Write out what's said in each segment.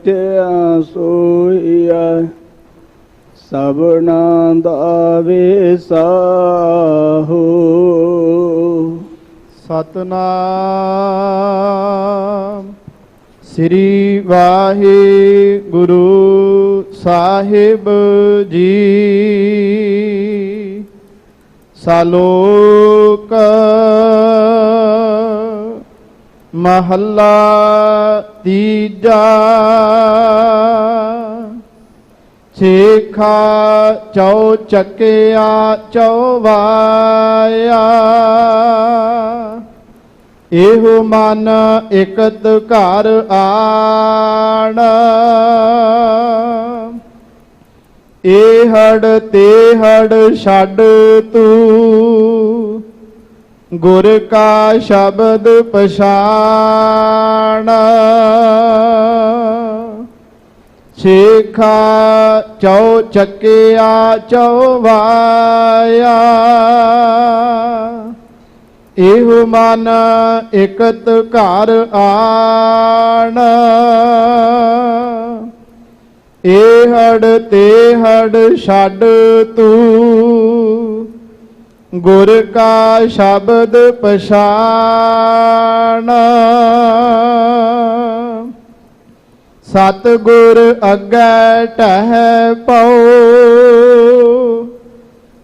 ਬੈਠਿਆ ਸੋਈਆ ਸਭਨਾ ਦਾ ਵੇਸਾਹੋ। ਸਤਨਾਮ ਸ੍ਰੀ ਵਾਹਿਗੁਰੂ ਸਾਹਿਬ ਜੀ। ਸ਼ਲੋਕ ਮਹੱਲਾ ਤੀਜਾ। ਛੇਖਾ ਚੌਚਕਿਆ ਚੌਵਾਇਆ, ਇਹੋ ਮਨ ਇਕਤ ਘਰ ਆਣ। ਇਹੜ ਤੇਹੜ ਛੱਡ ਤੂੰ, ਗੁਰ ਕਾ ਸ਼ਬਦ ਪਛਾਣ। ਛੇਖਾ ਚੌਚਕਿਆ ਚੌਵਾਇਆ, ਇਹੋ ਮਨ ਇਕਤ ਘਰ ਆਣ। ਇਹੜ ਤੇਹੜ ਛੱਡ ਤੂੰ, ਗੁਰ ਕਾ ਸ਼ਬਦ ਪਛਾਣ। ਸਤਿਗੁਰ ਅੱਗੇ ਟਹਿ ਪਉ,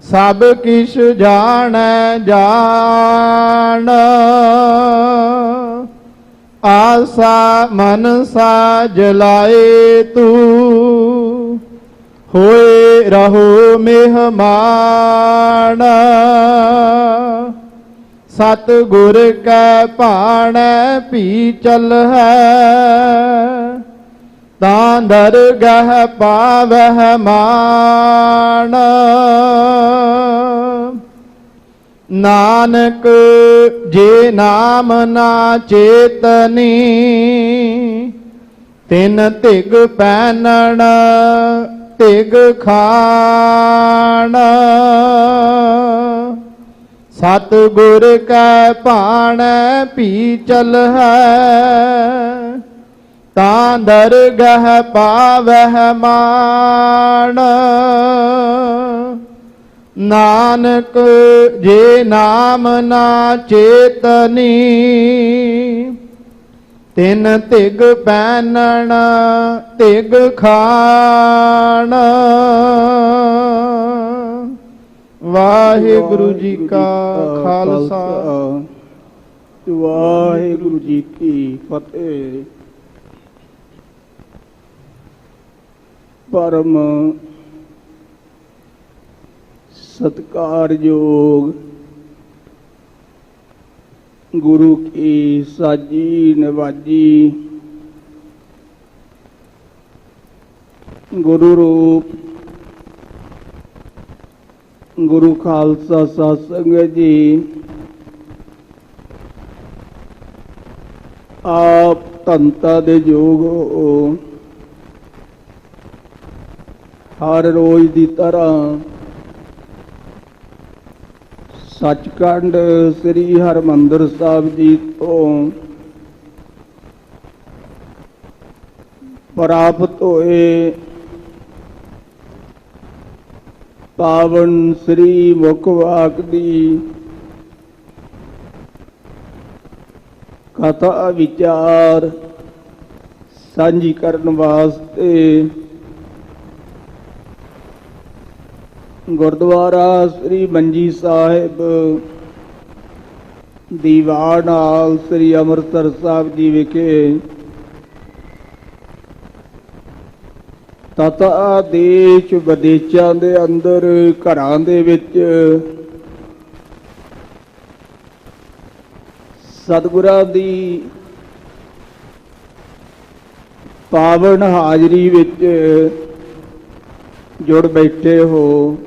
ਸਭ ਕਿਛ ਜਾਣੈ ਜਾਣ। ਆਸਾ ਮਨਸਾ ਜਲਾਏ ਤੂੰ, ਹੋਏ ਰਹੋ ਮਿਹਮਾਨ। ਸਤਿਗੁਰ ਕੈ ਭਾਣੈ ਭੀ ਚਲਹਿ, ਤਾਂ ਦਰਗਹ ਪਾਵਹਿ ਮਾਣ। ਨਾਨਕ ਜੇ ਨਾਮ ਨਾ ਚੇਤਨੀ, ਤਿਨ ਧਿਗ ਪਹਿਨਣ ਧਿਗ ਖਾਣ। ਸਤਿਗੁਰ ਕੈ ਭਾਣੈ ਭੀ ਚਲਹਿ, ਤਾਂ ਦਰਗਹ ਪਾਵਹਿ ਮਾਣ। ਨਾਨਕ ਜੇ ਨਾਮ ਨਾ ਚੇਤਨੀ, ਤਿਨ ਧਿਗ ਪਹਿਨਣ ਧਿਗ ਖਾਣ। ਵਾਹਿਗੁਰੂ ਜੀ ਕਾ ਖਾਲਸਾ, ਵਾਹਿਗੁਰੂ ਜੀ ਕੀ ਫਤਿਹ। ਪਰਮ ਸਤਿਕਾਰਯੋਗ ਗੁਰੂ ਕੀ ਸਾਜੀ ਨਿਵਾਜੀ ਗੁਰੂ ਰੂਪ ਗੁਰੂ ਖਾਲਸਾ ਸਾਧ ਸੰਗਤ ਜੀ, ਆਪ ਧੰਤਾ ਦੇ ਯੋਗ ਹੋ। ਹਰ ਰੋਜ਼ ਦੀ ਤਰ੍ਹਾਂ ਸੱਚਖੰਡ ਸ੍ਰੀ ਹਰਿਮੰਦਰ ਸਾਹਿਬ ਜੀ ਤੋਂ ਪ੍ਰਾਪਤ ਹੋਏ ਪਾਵਨ ਸ੍ਰੀ ਮੁਖ ਵਾਕ ਦੀ ਕਥਾ ਵਿਚਾਰ ਸਾਂਝੀ ਕਰਨ ਵਾਸਤੇ ਗੁਰਦੁਆਰਾ ਸ੍ਰੀ ਮੰਜੀ ਸਾਹਿਬ ਦੀਵਾਨ ਹਾਲ ਸ੍ਰੀ ਅੰਮ੍ਰਿਤਸਰ ਸਾਹਿਬ ਜੀ ਵਿਖੇ ਤਥਾ ਦੇਸ਼ ਵਿਦੇਸ਼ਾਂ ਦੇ ਅੰਦਰ ਘਰਾਂ ਦੇ ਵਿੱਚ ਸਤਿਗੁਰਾਂ ਦੀ ਪਾਵਨ ਹਾਜ਼ਰੀ ਵਿੱਚ ਜੁੜ ਬੈਠੇ ਹੋ।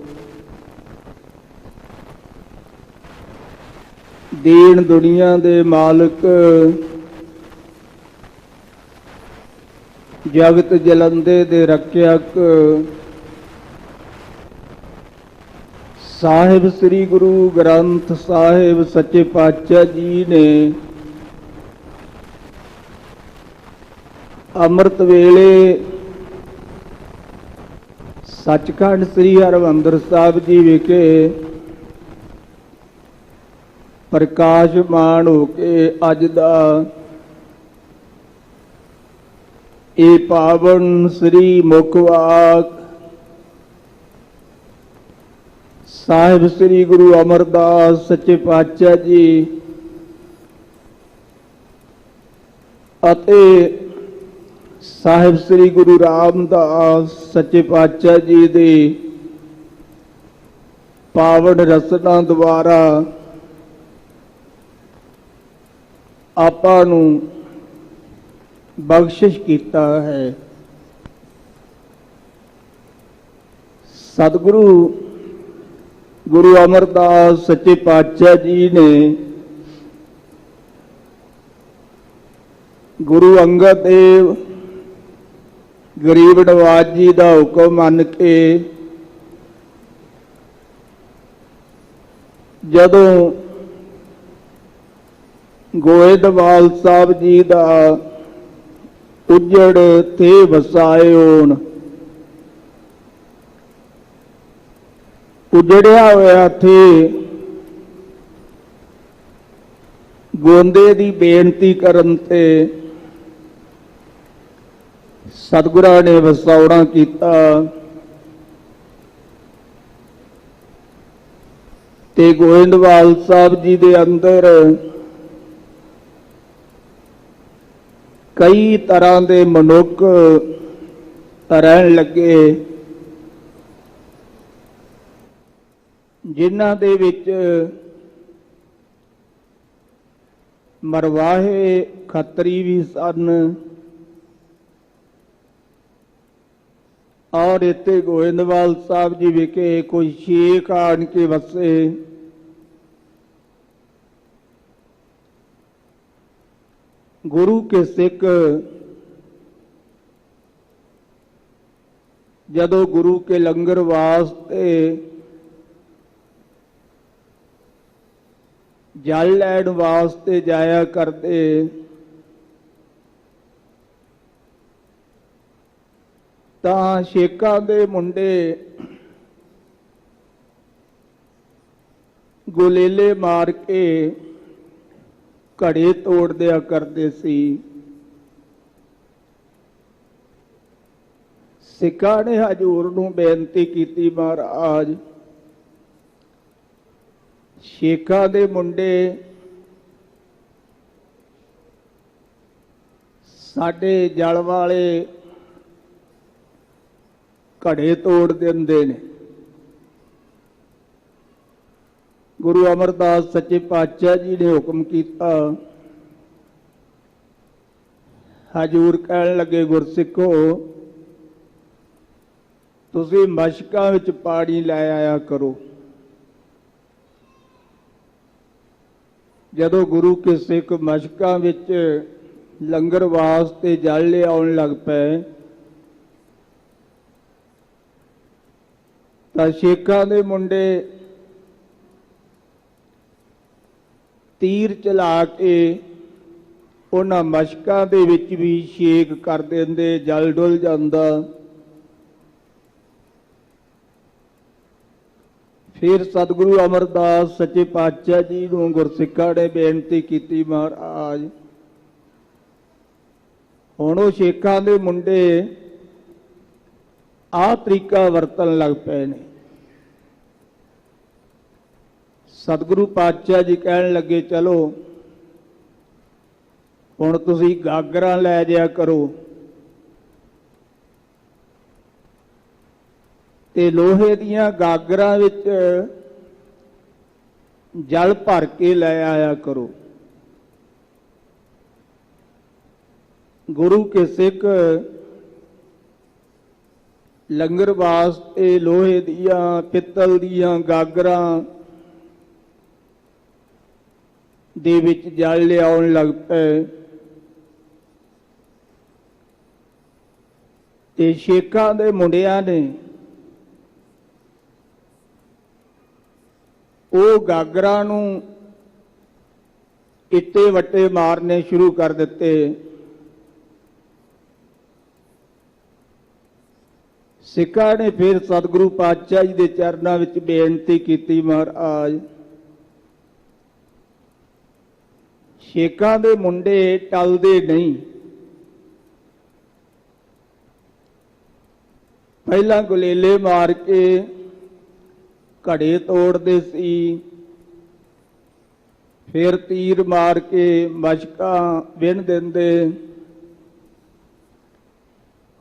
ਦੀਨ ਦੁਨੀਆ ਦੇ ਮਾਲਕ, ਜਗਤ ਜਲੰਦੇ ਦੇ ਰੱਖਿਅਕ ਸਾਹਿਬ ਸ੍ਰੀ ਗੁਰੂ ਗ੍ਰੰਥ ਸਾਹਿਬ ਸੱਚੇ ਪਾਤਸ਼ਾਹ ਜੀ ਨੇ ਅੰਮ੍ਰਿਤ ਵੇਲੇ ਸੱਚਖੰਡ ਸ੍ਰੀ ਹਰਿਮੰਦਰ ਸਾਹਿਬ ਜੀ ਵਿਖੇ ਪ੍ਰਕਾਸ਼ਮਾਨ ਹੋ ਕੇ ਅੱਜ ਦਾ ਇਹ ਪਾਵਨ ਸ੍ਰੀ ਮੁਖਵਾਕ ਸਾਹਿਬ ਸ੍ਰੀ ਗੁਰੂ ਅਮਰਦਾਸ ਸੱਚੇ ਪਾਤਸ਼ਾਹ ਜੀ ਅਤੇ ਸਾਹਿਬ ਸ੍ਰੀ ਗੁਰੂ ਰਾਮਦਾਸ ਸੱਚੇ ਪਾਤਸ਼ਾਹ ਜੀ ਦੇ ਪਾਵਨ ਰਸਨਾ ਦੁਆਰਾ ਆਪਾਂ ਨੂੰ ਬਖਸ਼ਿਸ਼ ਕੀਤਾ ਹੈ। ਸਤਿਗੁਰੂ ਗੁਰੂ ਅਮਰਦਾਸ ਸੱਚੇ ਪਾਤਸ਼ਾਹ ਜੀ ਨੇ ਗੁਰੂ ਅੰਗਦ ਦੇਵ ਗਰੀਬ ਨਵਾਜ ਜੀ ਦਾ ਹੁਕਮ ਮੰਨ ਕੇ ਜਦੋਂ ਗੋਇੰਦਵਾਲ ਸਾਹਿਬ ਜੀ ਦਾ ਉਜੜ ਤੇ ਵਸਾਇਓਨ ਉਜੜਿਆ ਹੋਇਆ ਥੇ ਗੋਂਦੇ ਦੀ ਬੇਨਤੀ ਕਰਨ ਤੇ ਸਤਿਗੁਰਾਂ ਨੇ ਵਸਾਉਣਾ ਕੀਤਾ ਤੇ ਗੋਇੰਦਵਾਲ ਸਾਹਿਬ ਜੀ ਦੇ ਅੰਦਰ ਕਈ ਤਰ੍ਹਾਂ ਦੇ ਮਨੁੱਖ ਰਹਿਣ ਲੱਗੇ ਜਿਨ੍ਹਾਂ ਦੇ ਵਿੱਚ ਮਰਵਾਹੇ ਖੱਤਰੀ ਵੀ ਸਨ ਔਰ ਇੱਥੇ ਗੋਇੰਦਵਾਲ ਸਾਹਿਬ ਜੀ ਵਿਖੇ ਕੋਈ ਸ਼ੇਖ ਆਣ ਕੇ ਵਸੇ। ਗੁਰੂ ਕੇ ਸਿੱਖ ਜਦੋਂ ਗੁਰੂ ਕੇ ਲੰਗਰ ਵਾਸਤੇ ਜਲ ਲੈਣ ਵਾਸਤੇ ਜਾਇਆ ਕਰਦੇ ਤਾਂ ਸ਼ੇਖਾਂ ਦੇ ਮੁੰਡੇ ਗੋਲੇਲੇ ਮਾਰ ਕੇ ਘੜੇ ਤੋੜ ਦਿਆ ਕਰਦੇ ਸੀ। ਸਿੱਖਾਂ ਨੇ ਹਜ਼ੂਰ ਨੂੰ ਬੇਨਤੀ ਕੀਤੀ, ਮਹਾਰਾਜ ਸ਼ੇਖਾਂ ਦੇ ਮੁੰਡੇ ਸਾਡੇ ਜਲ ਵਾਲੇ ਘੜੇ ਤੋੜ ਦਿੰਦੇ ਨੇ। ਗੁਰੂ ਅਮਰਦਾਸ ਸੱਚੇ ਪਾਤਸ਼ਾਹ ਜੀ ਨੇ ਹੁਕਮ ਕੀਤਾ। ਹਜ਼ੂਰ ਕਹਿਣ ਲੱਗੇ, ਗੁਰਸਿੱਖੋ ਤੁਸੀਂ ਮਸ਼ਕਾਂ ਵਿੱਚ ਪਾਣੀ ਲੈ ਆਇਆ ਕਰੋ। ਜਦੋਂ ਗੁਰੂ ਕੇ ਸਿੱਖ ਮਸ਼ਕਾਂ ਵਿੱਚ ਲੰਗਰ ਵਾਸਤੇ ਜਲ ਲਿਆਉਣ ਲੱਗ ਪਏ ਤਾਂ ਸ਼ੇਖਾਂ ਦੇ ਮੁੰਡੇ ਤੀਰ ਚਲਾ ਕੇ ਉਹਨਾਂ ਮਸ਼ਕਾਂ ਦੇ ਵਿੱਚ ਵੀ ਛੇਕ ਕਰ ਦਿੰਦੇ, ਜਲ ਡੁੱਲ ਜਾਂਦਾ। ਫਿਰ ਸਤਿਗੁਰੂ ਅਮਰਦਾਸ ਸੱਚੇ ਪਾਤਸ਼ਾਹ ਜੀ ਨੂੰ ਗੁਰਸਿੱਖਾਂ ਨੇ ਬੇਨਤੀ ਕੀਤੀ, ਮਹਾਰਾਜ ਹੁਣ ਉਹ ਸ਼ੇਖਾਂ ਦੇ ਮੁੰਡੇ ਆਹ ਤਰੀਕਾ ਵਰਤਣ ਲੱਗ ਪਏ ਨੇ। ਸਤਿਗੁਰੂ ਪਾਤਸ਼ਾਹ ਜੀ ਕਹਿਣ ਲੱਗੇ, ਚਲੋ ਹੁਣ ਤੁਸੀਂ ਗਾਗਰਾਂ ਲੈ ਜਾਇਆ ਕਰੋ ਤੇ ਲੋਹੇ ਦੀਆਂ ਗਾਗਰਾਂ ਵਿੱਚ ਜਲ ਭਰ ਕੇ ਲੈ ਆਇਆ ਕਰੋ। ਗੁਰੂ ਕੇ ਸਿੱਖ ਲੰਗਰ ਵਾਸਤੇ ਲੋਹੇ ਦੀਆਂ ਪਿੱਤਲ ਦੀਆਂ ਗਾਗਰਾਂ ਦੇ ਵਿੱਚ ਜਲ ਲਿਆਉਣ ਲੱਗ ਪਏ ਤੇ ਸ਼ੇਖਾਂ ਦੇ ਮੁੰਡਿਆਂ ਨੇ ਉਹ ਗਾਗਰਾਂ ਨੂੰ ਇੱਟੇ ਵੱਟੇ ਮਾਰਨੇ ਸ਼ੁਰੂ ਕਰ ਦਿੱਤੇ ਸਿੱਖਾਂ ਨੇ ਫਿਰ ਸਤਿਗੁਰੂ ਪਾਤਸ਼ਾਹ ਜੀ ਦੇ ਚਰਨਾਂ ਵਿੱਚ ਬੇਨਤੀ ਕੀਤੀ, ਮਹਾਰਾਜ ਸ਼ੇਖਾਂ ਦੇ ਮੁੰਡੇ ਟਲਦੇ ਨਹੀਂ। ਪਹਿਲਾਂ ਗੁਲੇਲੇ ਮਾਰ ਕੇ ਘੜੇ ਤੋੜਦੇ ਸੀ, ਫਿਰ ਤੀਰ ਮਾਰ ਕੇ ਮਸ਼ਕਾਂ ਵਿੰਨ ਦਿੰਦੇ।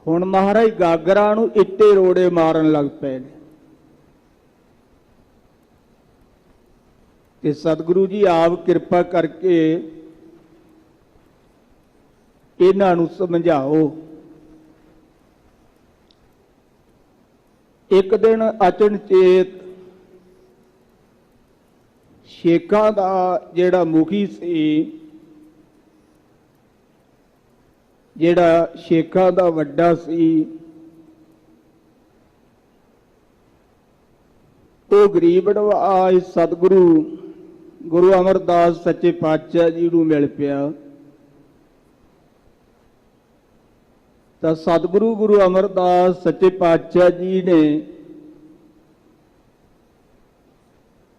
ਹੁਣ ਮਹਾਰਾਜ ਗਾਗਰਾਂ ਨੂੰ ਇੱਟੇ ਰੋੜੇ ਮਾਰਨ ਲੱਗ ਪਏ ਨੇ। ਤੇ ਸਤਿਗੁਰੂ ਜੀ ਆਪ ਕਿਰਪਾ ਕਰਕੇ ਇਹਨਾਂ ਨੂੰ ਸਮਝਾਓ। ਇੱਕ ਦਿਨ ਅਚਨਚੇਤ ਸ਼ੇਖਾਂ ਦਾ ਜਿਹੜਾ ਮੁਖੀ ਸੀ, ਜਿਹੜਾ ਸ਼ੇਖਾਂ ਦਾ ਵੱਡਾ ਸੀ, ਉਹ ਗਰੀਬ ਨਵਾਜ ਸਤਿਗੁਰੂ ਗੁਰੂ ਅਮਰਦਾਸ ਸੱਚੇ ਪਾਤਸ਼ਾਹ ਜੀ ਨੂੰ ਮਿਲ ਪਿਆ। ਤਾਂ ਸਤਿਗੁਰੂ ਗੁਰੂ ਅਮਰਦਾਸ ਸੱਚੇ ਪਾਤਸ਼ਾਹ ਜੀ ਨੇ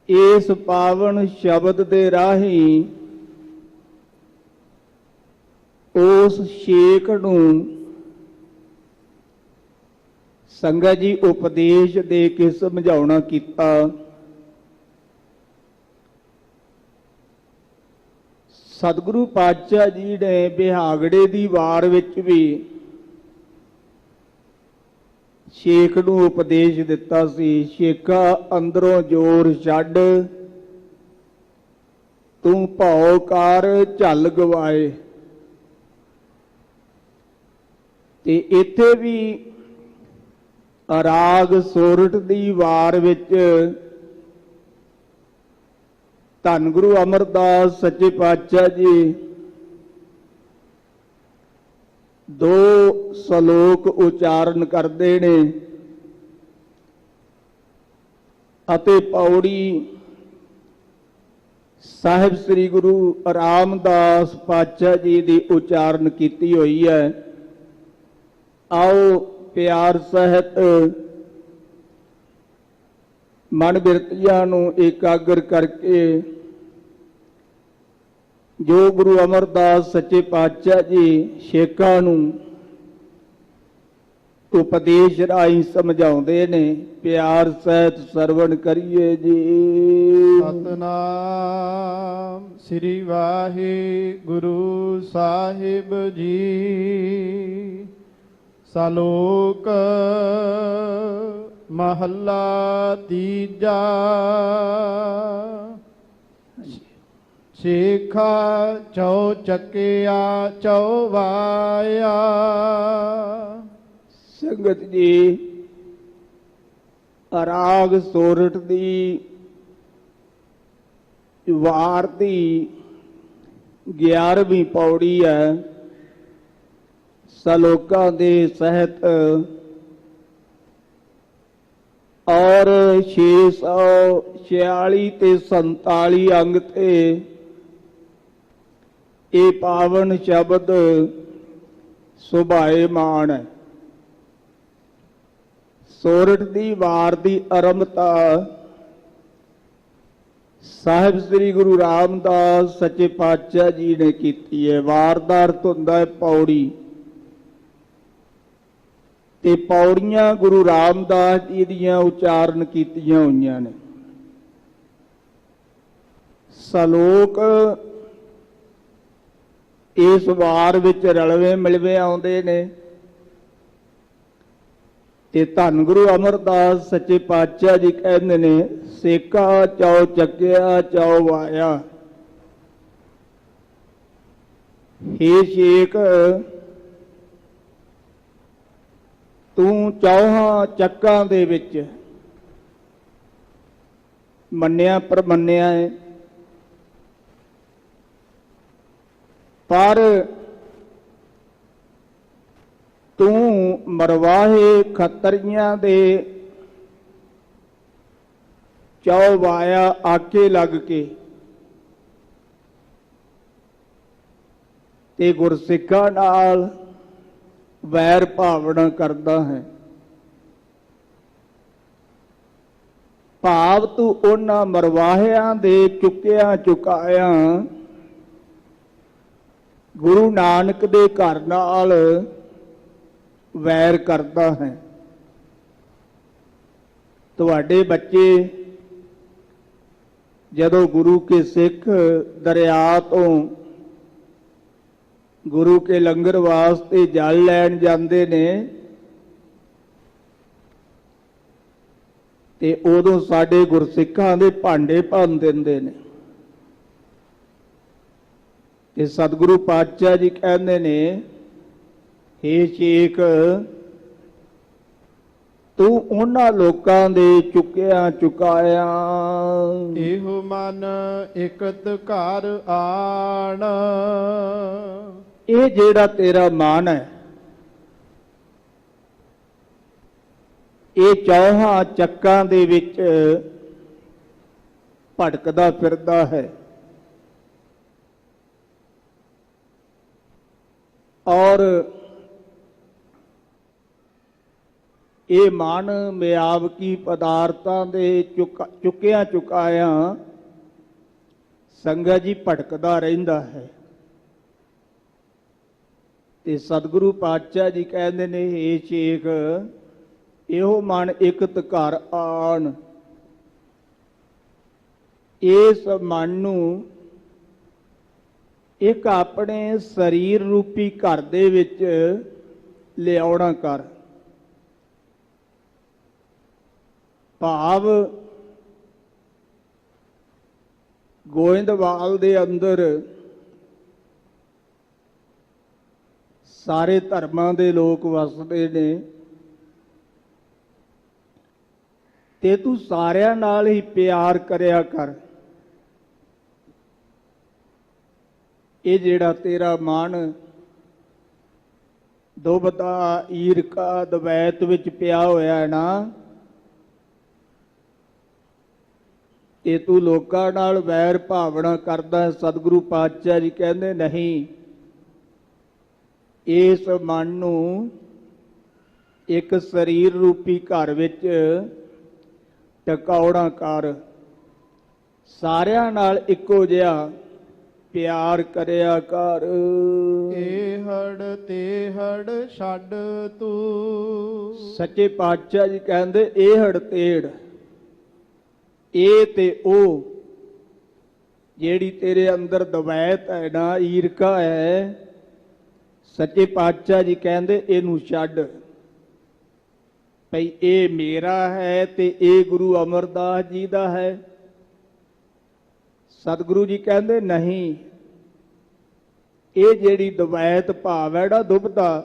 ਇਸ ਪਾਵਨ ਸ਼ਬਦ ਦੇ ਰਾਹੀਂ ਉਸ ਸ਼ੇਖ ਨੂੰ ਸੰਗਤ ਜੀ ਉਪਦੇਸ਼ ਦੇ ਕੇ ਸਮਝਾਉਣਾ ਕੀਤਾ। ਸਤਿਗੁਰੂ ਪਾਤਸ਼ਾਹ ਜੀ ਨੇ ਬਿਹਾਗੜੇ ਦੀ ਵਾਰ ਵਿੱਚ ਵੀ ਸ਼ੇਖ ਨੂੰ ਉਪਦੇਸ਼ ਦਿੱਤਾ ਸੀ, ਸ਼ੇਖਾ ਅੰਦਰੋਂ ਜ਼ੋਰ ਛੱਡ, ਤੂੰ ਭਉ ਕਰ ਝੱਲ ਗਵਾਏ। ਤੇ ਇੱਥੇ ਵੀ ਰਾਗ ਸੋਰਠ ਦੀ ਵਾਰ ਵਿੱਚ ਧੰਨ ਗੁਰੂ ਅਮਰਦਾਸ ਸੱਚੇ ਪਾਤਸ਼ਾਹ ਜੀ ਦੋ ਸ਼ਲੋਕ ਉਚਾਰਨ ਕਰਦੇ ਨੇ ਅਤੇ ਪੌੜੀ ਸਾਹਿਬ ਸ੍ਰੀ ਗੁਰੂ ਰਾਮਦਾਸ ਪਾਤਸ਼ਾਹ ਜੀ ਦੀ ਉਚਾਰਨ ਕੀਤੀ ਹੋਈ ਹੈ। ਆਓ ਪਿਆਰ ਸਹਿਤ ਮਨ ਬਿਰਤੀਆਂ ਨੂੰ ਇਕਾਗਰ ਕਰਕੇ ਜੋ ਗੁਰੂ ਅਮਰਦਾਸ ਸੱਚੇ ਪਾਤਸ਼ਾਹ ਜੀ ਸ਼ੇਖਾਂ ਨੂੰ ਉਪਦੇਸ਼ ਰਾਹੀਂ ਸਮਝਾਉਂਦੇ ਨੇ, ਪਿਆਰ ਸਹਿਤ ਸਰਵਣ ਕਰੀਏ ਜੀ। ਸਤਨਾਮ ਸ੍ਰੀ ਵਾਹਿਗੁਰੂ ਸਾਹਿਬ ਜੀ। ਸਲੋਕ ਮਹੱਲਾ ਤੀਜਾ। ਸ਼ੇਖਾ ਚੌ ਚੱਕਿਆ ਚੌਵਾਇਆ। ਸੰਗਤ ਜੀ, ਰਾਗ ਸੋਰਠ ਦੀ ਵਾਰ ਦੀ 11ਵੀਂ ਪੌੜੀ ਹੈ। ਸਲੋਕਾਂ ਦੇ ਸਹਿਤ ਔਰ 646 ਤੇ 47 ਅੰਗ ਤੇ ਇਹ ਪਾਵਨ ਸ਼ਬਦ ਸੁਭਾਏਮਾਨ ਹੈ। ਸੋਰਠ ਦੀ ਵਾਰ ਦੀ ਆਰੰਭਤਾ ਸਾਹਿਬ ਸ੍ਰੀ ਗੁਰੂ ਰਾਮਦਾਸ ਸੱਚੇ ਪਾਤਸ਼ਾਹ ਜੀ ਨੇ ਕੀਤੀ ਹੈ। ਵਾਰ ਦਾ ਅਰਥ ਹੁੰਦਾ ਹੈ ਪੌੜੀ, ਤੇ ਪੌੜੀਆਂ ਗੁਰੂ ਰਾਮਦਾਸ ਜੀ ਦੀਆਂ ਉਚਾਰਨ ਕੀਤੀਆਂ ਹੋਈਆਂ ਨੇ। ਸਲੋਕ ਇਸ ਵਾਰ ਵਿੱਚ ਰਲਵੇਂ ਮਿਲਵੇਂ ਆਉਂਦੇ ਨੇ ਤੇ ਧੰਨ ਗੁਰੂ ਅਮਰਦਾਸ ਸੱਚੇ ਪਾਤਸ਼ਾਹ ਜੀ ਕਹਿੰਦੇ ਨੇ, ਸੇਕਾ ਚੌ ਚੱਕਿਆ ਚੌ ਵਾਇਆ। ਹੇ ਸ਼ੇਖ, ਤੂੰ ਚੌਹਾਂ ਚੱਕਾਂ ਦੇ ਵਿੱਚ ਮੰਨਿਆ ਪ੍ਰਮੰਨਿਆ ਹੈ, ਪਰ ਤੂੰ ਮਰਵਾਹੇ ਖੱਤਰੀਆਂ ਦੇ ਚੌ ਵਾਇਆ ਆਕੇ ਲੱਗ ਕੇ ਤੇ ਗੁਰਸਿੱਖਾਂ ਨਾਲ ਵੈਰ ਭਾਵਨਾ ਕਰਦਾ ਹੈ। ਭਾਵ ਤੂੰ ਉਹਨਾਂ ਮਰਵਾਹਿਆਂ ਦੇ ਚੁੱਕਿਆ ਚੁਕਾਇਆ ਗੁਰੂ ਨਾਨਕ ਦੇ ਘਰ ਨਾਲ ਵੈਰ ਕਰਦਾ ਹੈ। ਤੁਹਾਡੇ ਬੱਚੇ ਜਦੋਂ ਗੁਰੂ ਕੇ ਸਿੱਖ ਦਰਿਆ ਤੋਂ ਗੁਰੂ ਕੇ ਲੰਗਰ ਵਾਸਤੇ ਜਲ ਲੈਣ ਜਾਂਦੇ ਨੇ ਤੇ ਉਦੋਂ ਸਾਡੇ ਗੁਰਸਿੱਖਾਂ ਦੇ ਭਾਂਡੇ ਭੰਨ ਦਿੰਦੇ ਨੇ ਤੇ ਸਤਿਗੁਰੂ ਪਾਤਸ਼ਾਹ ਜੀ ਕਹਿੰਦੇ ਨੇ, ਹੇ ਸ਼ੇਖ ਤੂੰ ਉਹਨਾਂ ਲੋਕਾਂ ਦੇ ਚੁੱਕਿਆ ਚੁਕਾਇਆ ਇਹੋ ਮਨ ਇਕਤ ਘਰ ਆਣ। ਇਹ ਜਿਹੜਾ ਤੇਰਾ ਮਨ ਹੈ ਇਹ ਚੌਹਾਂ ਚੱਕਾਂ ਦੇ ਵਿੱਚ ਭਟਕਦਾ ਫਿਰਦਾ ਹੈ ਔਰ ਇਹ ਮਨ ਮਿਆਵਕੀ ਪਦਾਰਥਾਂ ਦੇ ਚੁੱਕਿਆ ਚੁਕਾਇਆ ਸੰਗਤ ਜੀ ਭਟਕਦਾ ਰਹਿੰਦਾ ਹੈ। ਤੇ ਸਤਿਗੁਰੂ ਪਾਤਸ਼ਾਹ ਜੀ ਕਹਿੰਦੇ ਨੇ, ਏ ਸ਼ੇਖ ਇਹੋ ਮਨ ਇਕਤ ਘਰ ਆਣ। ਇਸ ਮਨ ਨੂੰ ਇੱਕ ਆਪਣੇ ਸਰੀਰ ਰੂਪੀ ਘਰ ਦੇ ਵਿੱਚ ਲਿਆਉਣਾ ਕਰ। ਭਾਵ ਗੋਇੰਦਵਾਲ ਦੇ ਅੰਦਰ ਸਾਰੇ ਧਰਮਾਂ ਦੇ ਲੋਕ ਵਸਦੇ ਨੇ ਤੇ ਤੂੰ ਸਾਰਿਆਂ ਨਾਲ ਹੀ ਪਿਆਰ ਕਰਿਆ ਕਰ। ਇਹ ਜਿਹੜਾ ਤੇਰਾ ਮਨ ਦੁਬਦਾ ਈਰਖਾ ਦਵੈਤ ਵਿੱਚ ਪਿਆ ਹੋਇਆ ਹੈ ਨਾ, ਇਹ ਤੂੰ ਲੋਕਾਂ ਨਾਲ ਵੈਰ ਭਾਵਨਾ ਕਰਦਾ। ਸਤਿਗੁਰੂ ਪਾਤਸ਼ਾਹ ਜੀ ਕਹਿੰਦੇ ਨਹੀਂ, ਇਸ ਮਨ ਨੂੰ ਇੱਕ ਸਰੀਰ ਰੂਪੀ ਘਰ ਵਿੱਚ ਟਿਕਾਉਣਾ ਕਰ। ਸਾਰਿਆਂ ਨਾਲ ਇੱਕੋ ਜਿਹਾ ਪਿਆਰ ਕਰਿਆ ਕਰ। ਇਹ ਹੜ ਤੇ ਹੜ ਛੱਡ ਤੂੰ। ਸੱਚੇ ਪਾਤਸ਼ਾਹ ਜੀ ਕਹਿੰਦੇ ਇਹ ਹੜ ਤੇੜ, ਇਹ ਤੇ ਉਹ ਜਿਹੜੀ ਤੇਰੇ ਅੰਦਰ ਦਵੈਤ ਹੈ ਨਾ, ਈਰਖਾ ਹੈ, ਸੱਚੇ ਪਾਤਸ਼ਾਹ ਜੀ ਕਹਿੰਦੇ ਇਹਨੂੰ ਛੱਡ। ਭਈ ਇਹ ਮੇਰਾ ਹੈ ਤੇ ਇਹ ਗੁਰੂ ਅਮਰਦਾਸ ਜੀ ਦਾ ਹੈ। ਸਤਿਗੁਰੂ ਜੀ ਕਹਿੰਦੇ ਨਹੀਂ, ਇਹ ਜਿਹੜੀ ਦਵੈਤ ਭਾਵ ਹੈ ਨਾ ਦੁਬਦਾ,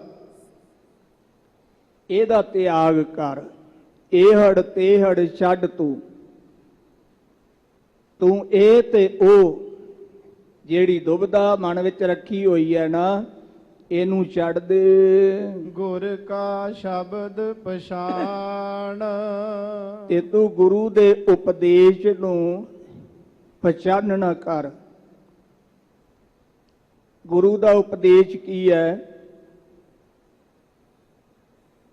ਇਹਦਾ ਤਿਆਗ ਕਰ। ਇਹ ਹੜ ਤੇ ਹੜ ਛੱਡ ਤੂੰ ਇਹ ਤੇ ਉਹ ਜਿਹੜੀ ਦੁਬਦਾ ਮਨ ਵਿੱਚ ਰੱਖੀ ਹੋਈ ਹੈ ਨਾ, ਇਹਨੂੰ ਛੱਡ ਦੇ। ਗੁਰ ਕਾ ਸ਼ਬਦ ਪਛਾਣ। ਤੇ ਤੂੰ ਗੁਰੂ ਦੇ ਉਪਦੇਸ਼ ਨੂੰ ਪਛਾਣਨਾ ਕਰ। ਗੁਰੂ ਦਾ ਉਪਦੇਸ਼ ਕੀ ਹੈ?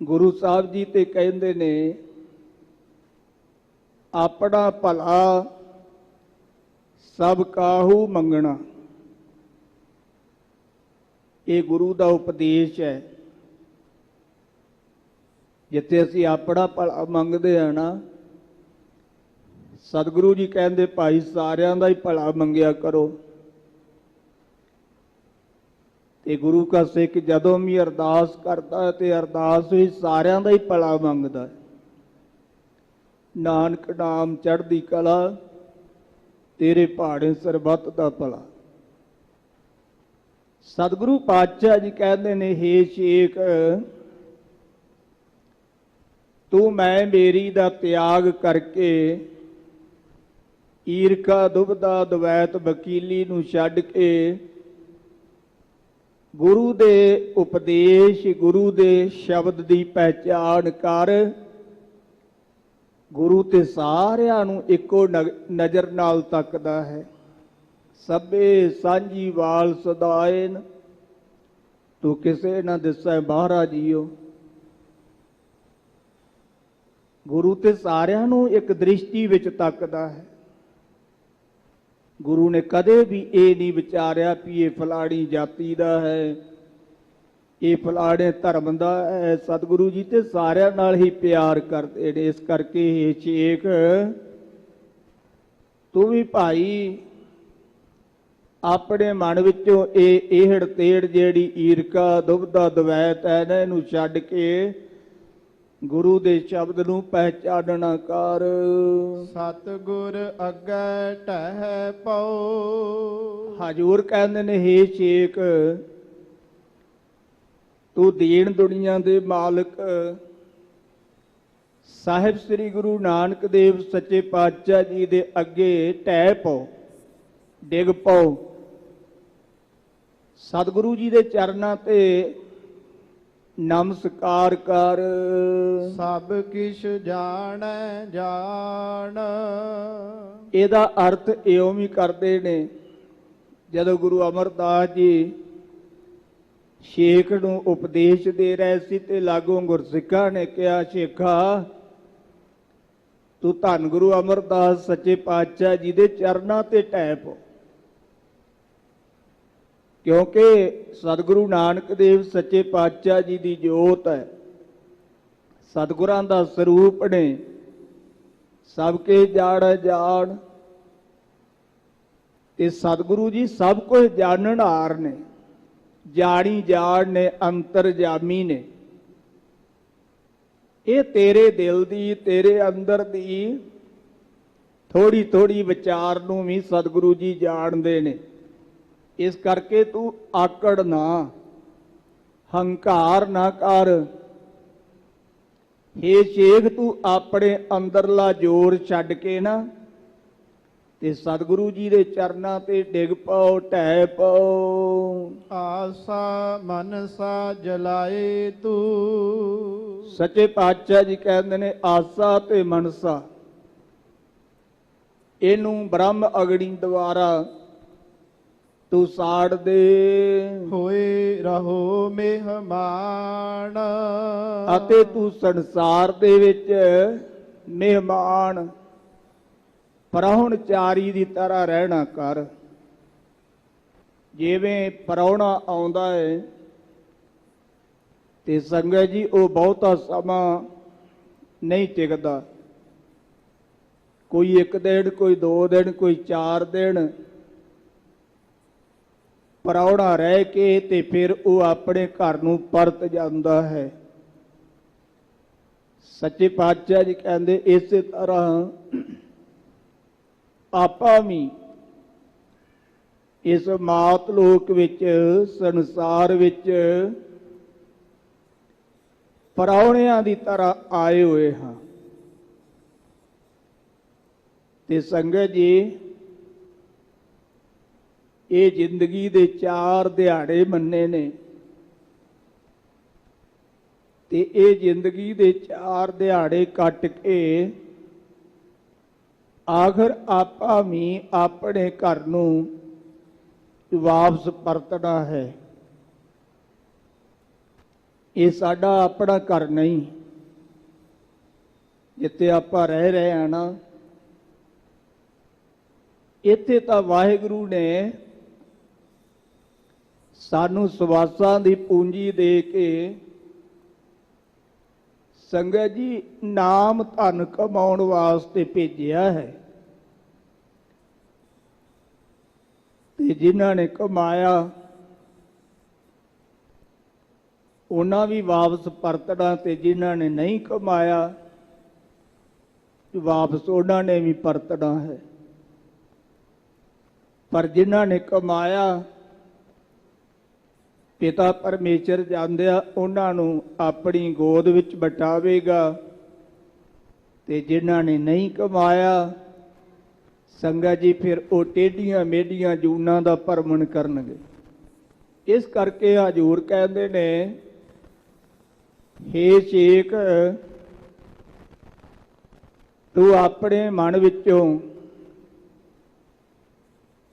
ਗੁਰੂ ਸਾਹਿਬ ਜੀ ਤੇ ਕਹਿੰਦੇ ਨੇ, ਆਪਣਾ ਭਲਾ ਸਭ ਕਾਹੂ ਮੰਗਣਾ। ਇਹ ਗੁਰੂ ਦਾ ਉਪਦੇਸ਼ ਹੈ। ਜਿੱਥੇ ਅਸੀਂ ਆਪਣਾ ਭਲਾ ਮੰਗਦੇ ਆ ਨਾ, ਸਤਿਗੁਰੂ ਜੀ ਕਹਿੰਦੇ ਭਾਈ ਸਾਰਿਆਂ ਦਾ ਹੀ ਭਲਾ ਮੰਗਿਆ ਕਰੋ। ਤੇ ਗੁਰੂ ਕਾ ਸਿੱਖ ਜਦੋਂ ਵੀ ਅਰਦਾਸ ਕਰਦਾ ਤੇ ਅਰਦਾਸ ਵੀ ਸਾਰਿਆਂ ਦਾ ਹੀ ਭਲਾ ਮੰਗਦਾ। ਨਾਨਕ ਨਾਮ ਚੜ੍ਹਦੀ ਕਲਾ, ਤੇਰੇ ਭਾਣੇ ਸਰਬੱਤ ਦਾ ਭਲਾ। ਸਤਿਗੁਰੂ ਪਾਤਸ਼ਾਹ ਜੀ ਕਹਿੰਦੇ ਨੇ, ਹੇ ਸ਼ੇਖ ਤੂੰ ਮੈਂ ਮੇਰੀ ਦਾ ਤਿਆਗ ਕਰਕੇ ਈਰਖਾ ਦੁਬਦਾ ਦਵੈਤ ਵਕੀਲੀ ਨੂੰ ਛੱਡ ਕੇ ਗੁਰੂ ਦੇ ਉਪਦੇਸ਼, ਗੁਰੂ ਦੇ ਸ਼ਬਦ ਦੀ ਪਹਿਚਾਣ ਕਰ। ਗੁਰੂ ਤੇ ਸਾਰਿਆਂ ਨੂੰ ਇੱਕੋ ਨਜ਼ਰ ਨਾਲ ਤੱਕਦਾ ਹੈ। ਸਭੇ ਸਾਂਝੀ ਵਾਲ ਸਦਾਇਨ, ਤੂੰ ਕਿਸੇ ਨਾ ਦਿਸੈ ਬਾਹਰਾ ਜੀਓ। ਗੁਰੂ ਤੇ ਸਾਰਿਆਂ ਨੂੰ ਇੱਕ ਦ੍ਰਿਸ਼ਟੀ ਵਿੱਚ ਤੱਕਦਾ ਹੈ। ਗੁਰੂ ਨੇ ਕਦੇ ਵੀ ਇਹ ਨਹੀਂ ਵਿਚਾਰਿਆ ਵੀ ਇਹ ਫਲਾਣੀ ਜਾਤੀ ਦਾ ਹੈ, ਇਹ ਫਲਾਣੇ ਧਰਮ ਦਾ ਹੈ। ਸਤਿਗੁਰੂ ਜੀ ਤੇ ਸਾਰਿਆਂ ਨਾਲ ਹੀ ਪਿਆਰ ਕਰਦੇ ਨੇ। ਇਸ ਕਰਕੇ ਇਹ ਛੇਕ ਤੂੰ ਵੀ ਭਾਈ ਆਪਣੇ ਮਨ ਵਿੱਚੋਂ ਇਹ ਇਹੜ ਤੇੜ ਜਿਹੜੀ ਈਰਖਾ ਦੁਬਦਾ ਦਵੈਤ ਹੈ ਨਾ, ਇਹਨੂੰ ਛੱਡ ਕੇ ਗੁਰੂ ਦੇ ਸ਼ਬਦ ਨੂੰ ਪਹਿਚਾਨਣਾ ਕਰ। ਸਤਿਗੁਰ ਅੱਗੇ ਟਹਿ ਪਉ। ਹਜੂਰ ਕਹਿੰਦੇ ਨੇ ਹੇ ਛੇਕ ਤੂੰ ਦੀਨ ਦੁਨੀਆ ਦੇ ਮਾਲਕ ਸਾਹਿਬ ਸ੍ਰੀ ਗੁਰੂ ਨਾਨਕ ਦੇਵ ਸੱਚੇ ਪਾਤਸ਼ਾਹ ਜੀ ਦੇ ਅੱਗੇ ਟਹਿ ਪਓ, ਡਿੱਗ ਪਓ। ਸਤਿਗੁਰੂ ਜੀ ਦੇ ਚਰਨਾਂ ਤੇ ਨਮਸਕਾਰ ਕਰ। ਸਭ ਕਿਛ ਜਾਣੈ ਜਾਣ। ਇਹਦਾ ਅਰਥ ਇਉਂ ਵੀ ਕਰਦੇ ਨੇ, ਜਦੋਂ ਗੁਰੂ ਅਮਰਦਾਸ ਜੀ ਸ਼ੇਖ ਨੂੰ ਉਪਦੇਸ਼ ਦੇ ਰਹੇ ਸੀ ਤੇ ਲਾਗੋਂ ਗੁਰਸਿੱਖਾਂ ਨੇ ਕਿਹਾ, ਸ਼ੇਖਾ ਤੂੰ ਧੰਨ ਗੁਰੂ ਅਮਰਦਾਸ ਸੱਚੇ ਪਾਤਸ਼ਾਹ ਜੀ ਦੇ ਚਰਨਾਂ ਤੇ ਟਹਿ ਪਓ, ਕਿਉਂਕਿ ਸਤਿਗੁਰੂ ਨਾਨਕ ਦੇਵ ਸੱਚੇ ਪਾਤਸ਼ਾਹ ਜੀ ਦੀ ਜੋਤ ਹੈ, ਸਤਿਗੁਰਾਂ ਦਾ ਸਰੂਪ ਨੇ। ਸਭ ਕੇ ਜਾਣ ਜਾਣ ਤੇ ਸਤਿਗੁਰੂ ਜੀ ਸਭ ਕੁਝ ਜਾਣਨਹਾਰ ਨੇ, ਜਾਣੀ ਜਾਣ ਨੇ, ਅੰਤਰਜਾਮੀ ਨੇ। ਇਹ ਤੇਰੇ ਦਿਲ ਦੀ, ਤੇਰੇ ਅੰਦਰ ਦੀ ਥੋੜੀ ਥੋੜੀ ਵਿਚਾਰ ਨੂੰ ਵੀ ਸਤਿਗੁਰੂ ਜੀ ਜਾਣਦੇ ਨੇ। ਇਸ ਕਰਕੇ ਤੂੰ ਆਕੜ ਨਾ, ਹੰਕਾਰ ਨਾ ਕਰ। ਹੇ ਸ਼ੇਖ ਤੂੰ ਆਪਣੇ ਅੰਦਰਲਾ ਜ਼ੋਰ ਛੱਡ ਕੇ ਨਾ ਤੇ ਸਤਿਗੁਰੂ ਜੀ ਦੇ ਚਰਨਾਂ ਤੇ ਡਿੱਗ ਪਾਓ, ਢਹਿ ਪਾਓ। ਆਸਾ ਮਨਸਾ ਜਲਾਏ ਤੂੰ। ਸੱਚੇ ਪਾਤਸ਼ਾਹ ਜੀ ਕਹਿੰਦੇ ਨੇ ਆਸਾ ਤੇ ਮਨਸਾ ਇਹਨੂੰ ਬ੍ਰਹਮ ਅਗਨੀ ਦੁਆਰਾ ਤੂੰ ਸਾੜ ਦੇ। ਹੋਏ ਰਹੋ ਮਹਿਮਾਨ। ਅਤੇ ਤੂੰ ਸੰਸਾਰ ਦੇ ਵਿੱਚ ਮਹਿਮਾਨ ਪਰਾਹੁਣਚਾਰੀ ਦੀ ਤਰ੍ਹਾਂ ਰਹਿਣਾ ਕਰ। ਜਿਵੇਂ ਪਰਾਹੁਣਾ ਆਉਂਦਾ ਹੈ ਤੇ ਸੰਗਤ ਜੀ ਉਹ ਬਹੁਤਾ ਸਮਾਂ ਨਹੀਂ ਟਿਕਦਾ, ਕੋਈ 1 ਦਿਨ, ਕੋਈ 2 ਦਿਨ, ਕੋਈ 4 ਦਿਨ ਪਰਾਹੁਣਾ ਰਹਿ ਕੇ ਤੇ ਫਿਰ ਉਹ ਆਪਣੇ ਘਰ ਨੂੰ ਪਰਤ ਜਾਂਦਾ ਹੈ। ਸੱਚੇ ਪਾਤਸ਼ਾਹ ਜੀ ਕਹਿੰਦੇ ਇਸੇ ਤਰ੍ਹਾਂ ਆਪਾਂ ਵੀ ਇਸ ਮਾਤ ਲੋਕ ਵਿੱਚ, ਸੰਸਾਰ ਵਿੱਚ ਪਰਾਹੁਣਿਆਂ ਦੀ ਤਰ੍ਹਾਂ ਆਏ ਹੋਏ ਹਾਂ। ਤੇ ਸੰਗਤ ਜੀ ਇਹ ਜ਼ਿੰਦਗੀ ਦੇ 4 ਦਿਹਾੜੇ ਮੰਨੇ ਨੇ ਤੇ ਇਹ ਜ਼ਿੰਦਗੀ ਦੇ 4 ਦਿਹਾੜੇ ਕੱਟ ਕੇ ਆਖਰ ਆਪਾਂ ਵੀ ਆਪਣੇ ਘਰ ਨੂੰ ਵਾਪਸ ਪਰਤਣਾ ਹੈ। ਇਹ ਸਾਡਾ ਆਪਣਾ ਘਰ ਨਹੀਂ, ਜਿੱਥੇ ਆਪਾਂ ਰਹਿ ਰਹੇ ਹਾਂ ਨਾ, ਇੱਥੇ ਤਾਂ ਵਾਹਿਗੁਰੂ ਨੇ ਸਾਨੂੰ ਸਵਾਸਾਂ ਦੀ ਪੂੰਜੀ ਦੇ ਕੇ ਸੰਗਤ ਜੀ ਨਾਮ ਧਨ ਕਮਾਉਣ ਵਾਸਤੇ ਭੇਜਿਆ ਹੈ। ਤੇ ਜਿਨ੍ਹਾਂ ਨੇ ਕਮਾਇਆ ਉਹਨਾਂ ਵੀ ਵਾਪਸ ਪਰਤਣਾ, ਤੇ ਜਿਨ੍ਹਾਂ ਨੇ ਨਹੀਂ ਕਮਾਇਆ ਵਾਪਸ ਉਹਨਾਂ ਨੇ ਵੀ ਪਰਤਣਾ ਹੈ। ਪਰ ਜਿਨ੍ਹਾਂ ਨੇ ਕਮਾਇਆ ਪਿਤਾ ਪਰਮੇਸ਼ਰ ਜਾਂਦਿਆ ਉਹਨਾਂ ਨੂੰ ਆਪਣੀ ਗੋਦ ਵਿੱਚ ਬਿਠਾਵੇਗਾ, ਤੇ ਜਿਨ੍ਹਾਂ ਨੇ ਨਹੀਂ ਕਮਾਇਆ ਸੰਗਤ ਜੀ ਫਿਰ ਉਹ ਟੇਢੀਆਂ ਮੇਢੀਆਂ ਜੂਨਾਂ ਦਾ ਭਰਮਣ ਕਰਨਗੇ। ਇਸ ਕਰਕੇ ਹਜ਼ੂਰ ਕਹਿੰਦੇ ਨੇ ਹੇ ਸ਼ੇਖ ਤੂੰ ਆਪਣੇ ਮਨ ਵਿੱਚੋਂ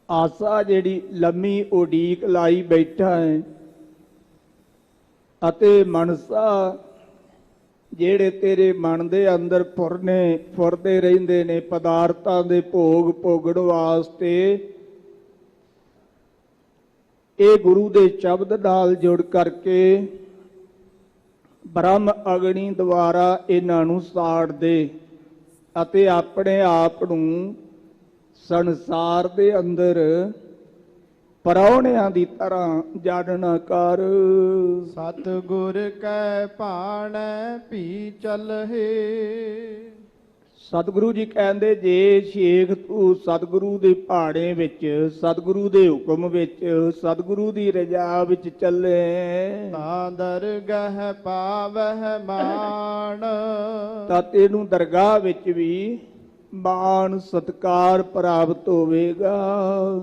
ਆਸਾ ਜਿਹੜੀ ਲੰਮੀ ਉਡੀਕ ਲਾਈ ਬੈਠਾ ਹੈ ਅਤੇ ਮਨਸਾ ਜਿਹੜੇ ਤੇਰੇ ਮਨ ਦੇ ਅੰਦਰ ਫੁਰਦੇ ਰਹਿੰਦੇ ਨੇ ਪਦਾਰਥਾਂ ਦੇ ਭੋਗ ਭੋਗਣ ਵਾਸਤੇ, ਇਹ ਗੁਰੂ ਦੇ ਸ਼ਬਦ ਨਾਲ ਜੁੜ ਕਰਕੇ ਬ੍ਰਹਮ ਅਗਨੀ ਦੁਆਰਾ ਇਹਨਾਂ ਨੂੰ ਸਾੜ ਦੇ ਅਤੇ ਆਪਣੇ ਆਪ ਨੂੰ ਸੰਸਾਰ ਦੇ ਅੰਦਰ ਪਰਾਉਣਿਆਂ ਦੀ ਤਰ੍ਹਾਂ ਜਾਣਨਾ ਕਰ। ਸਤਿਗੁਰ ਕੈ ਭਾਣੈ ਭੀ ਚਲਹਿ। ਸਤਿਗੁਰੂ ਜੀ ਕਹਿੰਦੇ ਜੇ ਸ਼ੇਖ ਤੂੰ ਸਤਿਗੁਰੂ ਦੇ ਭਾਣੇ ਵਿੱਚ, ਸਤਿਗੁਰੂ ਦੇ ਹੁਕਮ ਵਿੱਚ, ਸਤਿਗੁਰੂ ਦੀ ਰਜ਼ਾ ਵਿੱਚ ਚੱਲੇ ਤਾਂ ਦਰਗਹ ਪਾਵਹਿ ਮਾਣ। ਤਾਂ ਤੈਨੂੰ ਦਰਗਾਹ ਵਿੱਚ ਵੀ ਮਾਣ ਸਤਕਾਰ ਪ੍ਰਾਪਤ ਹੋਵੇਗਾ।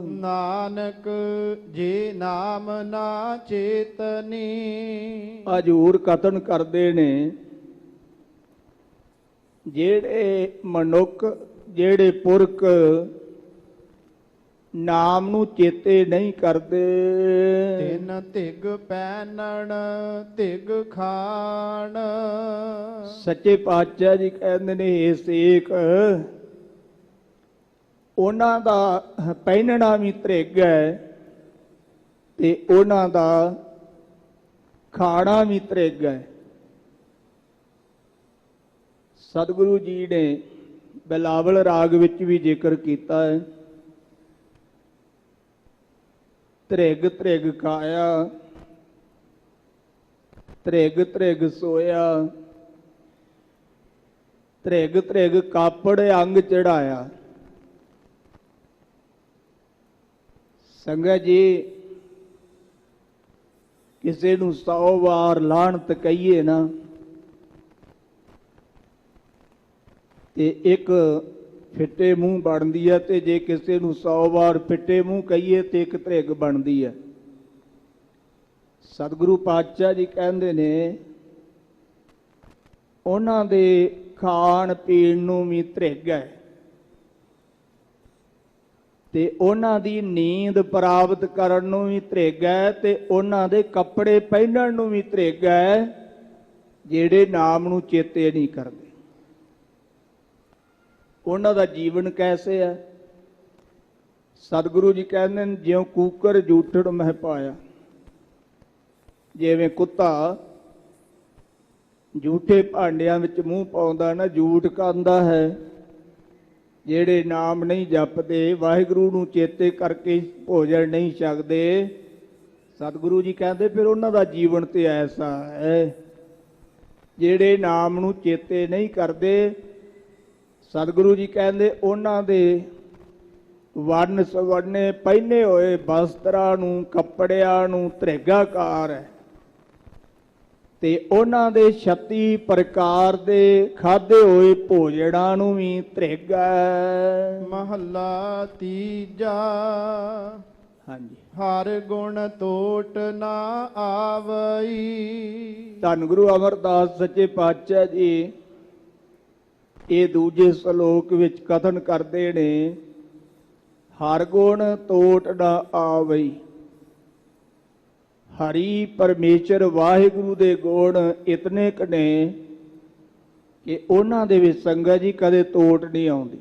ਨਾਨਕ ਜੇ ਨਾਮ ਨਾ ਚੇਤਨੀ। ਹਜ਼ੂਰ ਕਥਨ ਕਰਦੇ ਨੇ ਜਿਹੜੇ ਮਨੁੱਖ, ਜਿਹੜੇ ਪੁਰਖ ਨਾਮ ਨੂੰ ਚੇਤੇ ਨਹੀਂ ਕਰਦੇ, ਤਿਨ ਧਿਗ ਪੈਨਣ ਧਿਗ ਖਾਣ। ਸੱਚੇ ਪਾਤਸ਼ਾਹ ਜੀ ਕਹਿੰਦੇ ਨੇ ਇਹ ਸੇਖ ਉਹਨਾਂ ਦਾ ਪਹਿਨਣਾ ਵੀ ਧ੍ਰਿਗ ਹੈ ਤੇ ਉਹਨਾਂ ਦਾ ਖਾਣਾ ਵੀ ਧ੍ਰਿਗ ਹੈ। ਸਤਿਗੁਰੂ ਜੀ ਨੇ ਬਿਲਾਵਲ ਰਾਗ ਵਿੱਚ ਵੀ ਜ਼ਿਕਰ ਕੀਤਾ ਹੈ, ਧ੍ਰਿਗ ਧ੍ਰਿਗ ਖਾਇਆ, ਧ੍ਰਿਗ ਧ੍ਰਿਗ ਸੋਇਆ, ਧ੍ਰਿਗ ਧ੍ਰਿਗ ਕਾਪੜ ਅੰਗ ਚੜਾਇਆ। ਸੰਗਤ ਜੀ ਕਿਸੇ ਨੂੰ 100 ਵਾਰ ਲਾਹਨਤ ਕਹੀਏ ਨਾ ਤੇ ਇੱਕ ਫਿੱਟੇ ਮੂੰਹ ਬਣਦੀ ਹੈ, ਤੇ ਜੇ ਕਿਸੇ ਨੂੰ 100 ਵਾਰ ਫਿੱਟੇ ਮੂੰਹ ਕਹੀਏ ਤੇ ਇੱਕ ਧ੍ਰਿਗ ਬਣਦੀ ਹੈ। ਸਤਿਗੁਰੂ ਪਾਤਸ਼ਾਹ ਜੀ ਕਹਿੰਦੇ ਨੇ ਉਹਨਾਂ ਦੇ ਖਾਣ ਪੀਣ ਨੂੰ ਵੀ ਧ੍ਰਿਗ ਹੈ ਤੇ ਉਹਨਾਂ ਦੀ ਨੀਂਦ ਪ੍ਰਾਪਤ ਕਰਨ ਨੂੰ ਵੀ ਧ੍ਰਿਗ ਹੈ ਤੇ ਉਹਨਾਂ ਦੇ ਕੱਪੜੇ ਪਹਿਨਣ ਨੂੰ ਵੀ ਧ੍ਰਿਗ ਹੈ ਜਿਹੜੇ ਨਾਮ ਨੂੰ ਚੇਤੇ ਨਹੀਂ ਕਰਦੇ। ਉਹਨਾਂ ਦਾ ਜੀਵਨ ਕੈਸੇ ਹੈ? ਸਤਿਗੁਰੂ ਜੀ ਕਹਿੰਦੇ ਨੇ ਜਿਉਂ ਕੂਕਰ ਜੂਠੜ ਮਹਿ ਪਾਇਆ। ਜਿਵੇਂ ਕੁੱਤਾ ਝੂਠੇ ਭਾਂਡਿਆਂ ਵਿੱਚ ਮੂੰਹ ਪਾਉਂਦਾ ਨਾ, ਝੂਠ ਖਾਂਦਾ ਹੈ। ਜਿਹੜੇ ਨਾਮ ਨਹੀਂ ਜਪਦੇ, ਵਾਹਿਗੁਰੂ ਨੂੰ ਚੇਤੇ ਕਰਕੇ ਭੋਜਨ ਨਹੀਂ ਛਕਦੇ, ਸਤਿਗੁਰੂ ਜੀ ਕਹਿੰਦੇ ਫਿਰ ਉਹਨਾਂ ਦਾ ਜੀਵਨ ਤੇ ਐਸਾ ਹੈ। ਜਿਹੜੇ ਨਾਮ ਨੂੰ ਚੇਤੇ ਨਹੀਂ ਕਰਦੇ, ਸਤਿਗੁਰੂ ਜੀ ਕਹਿੰਦੇ ਉਹਨਾਂ ਦੇ ਵਰਨ ਸਵਰਨੇ ਪਹਿਨੇ ਹੋਏ ਵਸਤਰਾਂ ਨੂੰ, ਕੱਪੜਿਆਂ ਨੂੰ ਧ੍ਰਿਗਾਕਾਰ ਹੈ ਤੇ ਉਹਨਾਂ ਦੇ 36 ਪ੍ਰਕਾਰ ਦੇ ਖਾਧੇ ਹੋਏ ਭੋਜਨਾਂ ਨੂੰ ਵੀ ਧ੍ਰਿਗ ਹੈ। ਮਹੱਲਾ ਤੀਜਾ। ਹਾਂਜੀ। ਹਰ ਗੁਣ ਤੋਟ ਨਾ ਆਵਈ। ਧੰਨ ਗੁਰੂ ਅਮਰਦਾਸ ਸੱਚੇ ਪਾਤਸ਼ਾਹ ਜੀ ਇਹ ਦੂਜੇ ਸ਼ਲੋਕ ਵਿੱਚ ਕਥਨ ਕਰਦੇ ਨੇ, ਹਰ ਗੁਣ ਤੋਟ ਨਾ ਆਵਈ। ਹਰੀ ਪਰਮੇਸ਼ਰ ਵਾਹਿਗੁਰੂ ਦੇ ਗੁਣ ਇਤਨੇ ਕੁ ਨੇ ਕਿ ਉਹਨਾਂ ਦੇ ਵਿੱਚ ਸੰਗਤ ਜੀ ਕਦੇ ਤੋਟ ਨਹੀਂ ਆਉਂਦੀ।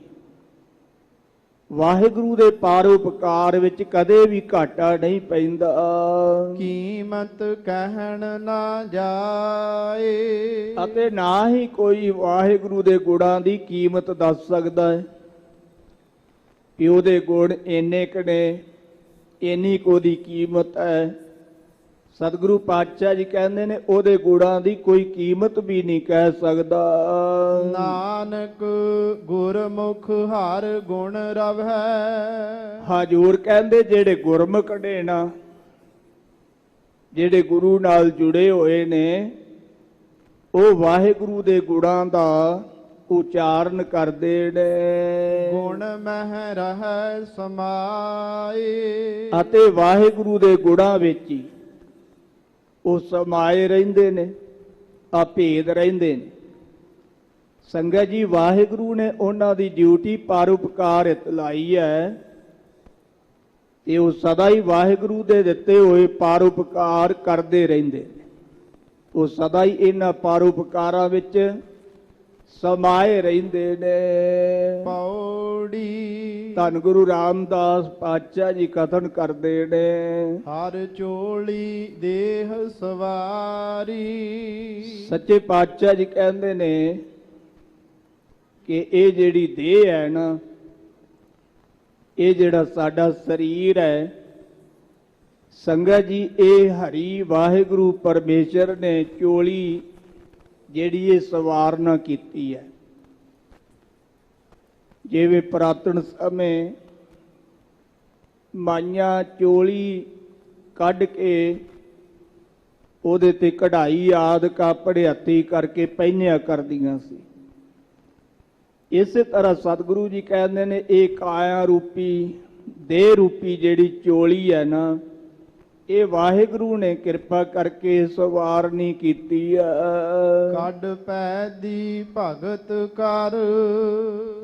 ਵਾਹਿਗੁਰੂ ਦੇ ਪਰਉਪਕਾਰ ਵਿੱਚ ਕਦੇ ਵੀ ਘਾਟਾ ਨਹੀਂ ਪੈਂਦਾ। ਕੀਮਤ ਕਹਿਣ ਨਾ ਜਾਏ। ਅਤੇ ਨਾ ਹੀ ਕੋਈ ਵਾਹਿਗੁਰੂ ਦੇ ਗੁਣਾਂ ਦੀ ਕੀਮਤ ਦੱਸ ਸਕਦਾ ਹੈ ਕਿ ਉਹਦੇ ਗੁਣ ਇੰਨੇ ਕੁ ਨੇ, ਇੰਨੀ ਕੁ ਉਹਦੀ ਕੀਮਤ ਹੈ। ਸਤਿਗੁਰੂ ਪਾਤਸ਼ਾਹ ਜੀ ਕਹਿੰਦੇ ਨੇ ਉਹਦੇ ਗੁਣਾਂ ਦੀ ਕੋਈ ਕੀਮਤ ਵੀ ਨਹੀਂ ਕਹਿ ਸਕਦਾ। ਨਾਨਕ ਗੁਰਮੁਖ ਹਰ ਗੁਣ ਰਵੈ। ਹਜ਼ੂਰ ਕਹਿੰਦੇ ਜਿਹੜੇ ਗੁਰਮੁਖ ਨੇ ਨਾ, ਜਿਹੜੇ ਗੁਰੂ ਨਾਲ ਜੁੜੇ ਹੋਏ ਨੇ, ਉਹ ਵਾਹਿਗੁਰੂ ਦੇ ਗੁਣਾਂ ਦਾ ਉਚਾਰਨ ਕਰਦੇ ਨੇ। ਗੁਣ ਮਹਿ ਰਹਿ ਸਮਾਏ। ਅਤੇ ਵਾਹਿਗੁਰੂ ਦੇ ਗੁਣਾਂ ਵਿੱਚ ਹੀ ਉਹ ਸਮਾਏ ਰਹਿੰਦੇ ਨੇ, ਅਭੇਦ ਰਹਿੰਦੇ ਨੇ। ਸੰਗਤ ਜੀ ਵਾਹਿਗੁਰੂ ਨੇ ਉਹਨਾਂ ਦੀ ਡਿਊਟੀ ਪਰਉਪਕਾਰ ਲਾਈ ਹੈ ਤੇ ਉਹ ਸਦਾ ਹੀ ਵਾਹਿਗੁਰੂ ਦੇ ਦਿੱਤੇ ਹੋਏ ਪਰਉਪਕਾਰ ਕਰਦੇ ਰਹਿੰਦੇ ਨੇ। ਉਹ ਸਦਾ ਹੀ ਇਹਨਾਂ ਪਰਉਪਕਾਰਾਂ ਵਿੱਚ ਸਮਾਏ ਰਹਿੰਦੇ ਨੇ। ਪੌੜੀ ਧੰਨ ਗੁਰੂ ਰਾਮਦਾਸ ਪਾਤਸ਼ਾਹ ਜੀ ਕਥਨ ਕਰਦੇ ਨੇ, ਹਰ ਚੋਲੀ ਦੇਹ ਸਵਾਰੀ। ਸੱਚੇ ਪਾਤਸ਼ਾਹ ਜੀ ਕਹਿੰਦੇ ਨੇ ਕਿ ਇਹ ਜਿਹੜੀ ਦੇਹ ਹੈ ਨਾ, ਇਹ ਜਿਹੜਾ ਸਾਡਾ ਸਰੀਰ ਹੈ, ਸੰਗਤ ਜੀ ਇਹ ਹਰੀ ਵਾਹਿਗੁਰੂ ਪਰਮੇਸ਼ਰ ਨੇ ਚੋਲੀ ਜਿਹੜੀ ਇਹ ਸਵਾਰਨਾ ਕੀਤੀ ਹੈ। ਜਿਵੇਂ ਪੁਰਾਤਨ ਸਮੇਂ ਮਾਈਆਂ ਚੋਲੀ ਕੱਢ ਕੇ ਉਹਦੇ ਤੇ ਕਢਾਈ ਆਦਿ ਕੱਪੜੇ ਹੱਥੀਂ ਕਰਕੇ ਪਹਿਨਿਆ ਕਰਦੀਆਂ ਸੀ। ਇਸੇ ਤਰ੍ਹਾਂ ਸਤਿਗੁਰੂ ਜੀ ਕਹਿੰਦੇ ਨੇ ਇਹ ਕਾਇਆ ਰੂਪੀ ਦੇਹ ਰੂਪੀ ਜਿਹੜੀ ਚੋਲੀ ਹੈ ਨਾ, ਇਹ ਵਾਹਿਗੁਰੂ ਨੇ ਕਿਰਪਾ ਕਰਕੇ ਸਵਾਰਨੀ ਕੀਤੀ ਆ। ਕੱਢ ਪੈ ਦੀ ਭਗਤ ਕਰ।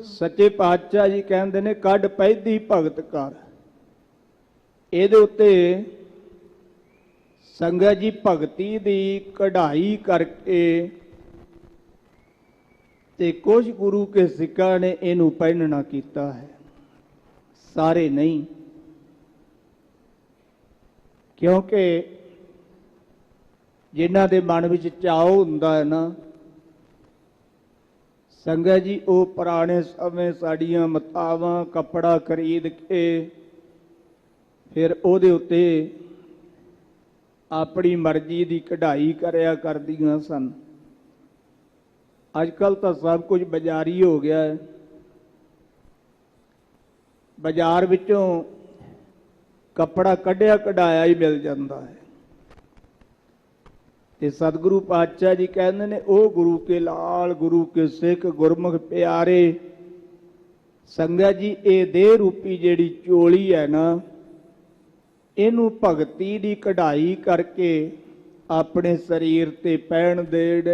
ਸੱਚੇ ਪਾਤਸ਼ਾਹ ਜੀ ਕਹਿੰਦੇ ਨੇ ਕੱਢ ਪੈਦੀ ਭਗਤ ਕਰ। ਇਹਦੇ ਉੱਤੇ ਸੰਗਤ ਜੀ ਭਗਤੀ ਦੀ ਕਢਾਈ ਕਰਕੇ ਤੇ ਕੁਝ ਗੁਰੂ ਕੇ ਸਿੱਖਾਂ ਨੇ ਇਹਨੂੰ ਪਹਿਨਣਾ ਕੀਤਾ ਹੈ, ਸਾਰੇ ਨਹੀਂ। ਕਿਉਂਕਿ ਜਿਨ੍ਹਾਂ ਦੇ ਮਨ ਵਿੱਚ ਚਾਅ ਹੁੰਦਾ ਹੈ ਨਾ ਸੰਗਤ ਜੀ, ਉਹ ਪੁਰਾਣੇ ਸਮੇਂ ਸਾਡੀਆਂ ਮਾਤਾਵਾਂ ਕੱਪੜਾ ਖਰੀਦ ਕੇ ਫਿਰ ਉਹਦੇ ਉੱਤੇ ਆਪਣੀ ਮਰਜ਼ੀ ਦੀ ਕਢਾਈ ਕਰਿਆ ਕਰਦੀਆਂ ਸਨ। ਅੱਜ ਕੱਲ੍ਹ ਤਾਂ ਸਭ ਕੁਝ ਬਾਜ਼ਾਰੀ ਹੋ ਗਿਆ ਹੈ। ਬਾਜ਼ਾਰ ਵਿੱਚੋਂ ਕੱਪੜਾ ਕੱਢਿਆ ਕਢਾਇਆ ਹੀ ਮਿਲ ਜਾਂਦਾ ਹੈ। ਤੇ ਸਤਿਗੁਰੂ ਪਾਤਸ਼ਾਹ ਜੀ ਕਹਿੰਦੇ ਨੇ ਉਹ ਗੁਰੂ ਕੇ ਲਾਲ, ਗੁਰੂ ਕੇ ਸਿੱਖ, ਗੁਰਮੁਖ ਪਿਆਰੇ, ਸੰਗਤ ਜੀ ਇਹ ਦੇਹ ਰੂਪੀ ਜਿਹੜੀ ਚੋਲੀ ਹੈ ਨਾ, ਇਹਨੂੰ ਭਗਤੀ ਦੀ ਕਢਾਈ ਕਰਕੇ ਆਪਣੇ ਸਰੀਰ ਤੇ ਪਹਿਨ ਦੇਣ।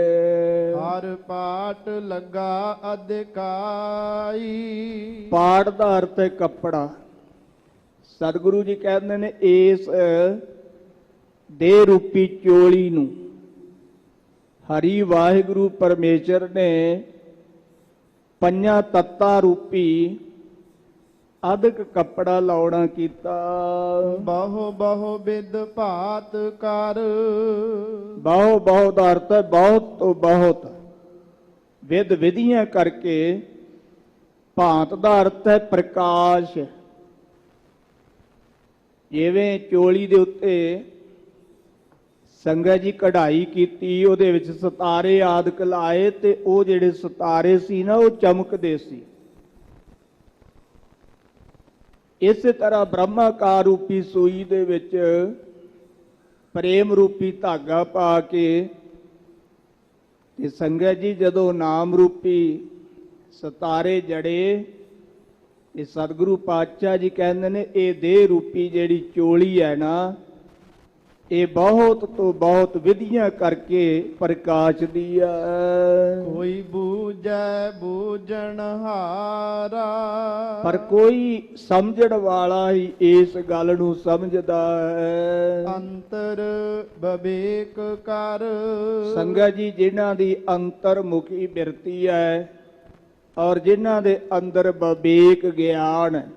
ਹਰ ਪਾਟ ਲੱਗਾ ਅਧਿਕਾਈ। ਪਾਟ ਦਾ ਅਰਥ ਹੈ ਕੱਪੜਾ। ਸਤਿਗੁਰੂ ਜੀ ਕਹਿੰਦੇ ਨੇ ਇਸ ਦੇਹ ਰੂਪੀ ਚੋਲੀ ਨੂੰ ਹਰੀ ਵਾਹਿਗੁਰੂ ਪਰਮੇਸ਼ਰ ਨੇ ਪੰਜਾਂ ਤੱਤਾਂ ਰੂਪੀ ਅਧਿਕ ਕੱਪੜਾ ਲਾਉਣਾ ਕੀਤਾ। ਬਹੁ ਬਹੁ ਬਿਦ ਭਾਤ ਕਰ। ਬਹੁ ਬਹੁ ਦਾ ਅਰਥ ਹੈ ਬਹੁਤ ਤੋਂ ਬਹੁਤ, ਵਿਦ ਵਿਧੀਆਂ ਕਰਕੇ, ਭਾਂਤ ਦਾ ਅਰਥ ਹੈ ਪ੍ਰਕਾਸ਼। ਜਿਵੇਂ ਚੋਲੀ ਦੇ ਉੱਤੇ ਸੰਗਤ ਜੀ ਕਢਾਈ ਕੀਤੀ, ਉਹਦੇ ਵਿੱਚ ਸਿਤਾਰੇ ਆਦਿਕ ਲਾਏ ਤੇ ਉਹ ਜਿਹੜੇ ਸਿਤਾਰੇ ਸੀ ਨਾ ਉਹ ਚਮਕਦੇ ਸੀ। ਇਸੇ ਤਰ੍ਹਾਂ ਬ੍ਰਹਮਾਕਾਰ ਰੂਪੀ ਸੂਈ ਦੇ ਵਿੱਚ ਪ੍ਰੇਮ ਰੂਪੀ ਧਾਗਾ ਪਾ ਕੇ ਤੇ ਸੰਗਤ ਜੀ ਜਦੋਂ ਨਾਮ ਰੂਪੀ ਸਿਤਾਰੇ ਜੜੇ ਤੇ ਸਤਿਗੁਰੂ ਪਾਤਸ਼ਾਹ ਜੀ ਕਹਿੰਦੇ ਨੇ ਇਹ ਦੇਹ ਰੂਪੀ ਜਿਹੜੀ ਚੋਲੀ ਹੈ ਨਾ, ਇਹ ਬਹੁਤ ਤੋਂ ਬਹੁਤ ਵਿਧੀਆਂ ਕਰਕੇ ਪ੍ਰਕਾਸ਼ ਦੀ ਆ। ਕੋਈ ਬੂਝੈ ਬੂਝਣ ਹਾਰਾ। ਪਰ ਕੋਈ ਸਮਝਣ ਵਾਲਾ ਹੀ ਇਸ ਗੱਲ ਨੂੰ ਸਮਝਦਾ ਹੈ। ਅੰਤਰ ਵਿਵੇਕ ਕਰ। ਸੰਗਤ ਜੀ ਜਿਨ੍ਹਾਂ ਦੀ ਅੰਤਰਮੁਖੀ ਬਿਰਤੀ ਹੈ ਔਰ ਜਿਨ੍ਹਾਂ ਦੇ ਅੰਦਰ ਵਿਵੇਕ ਗਿਆਨ ਹੈ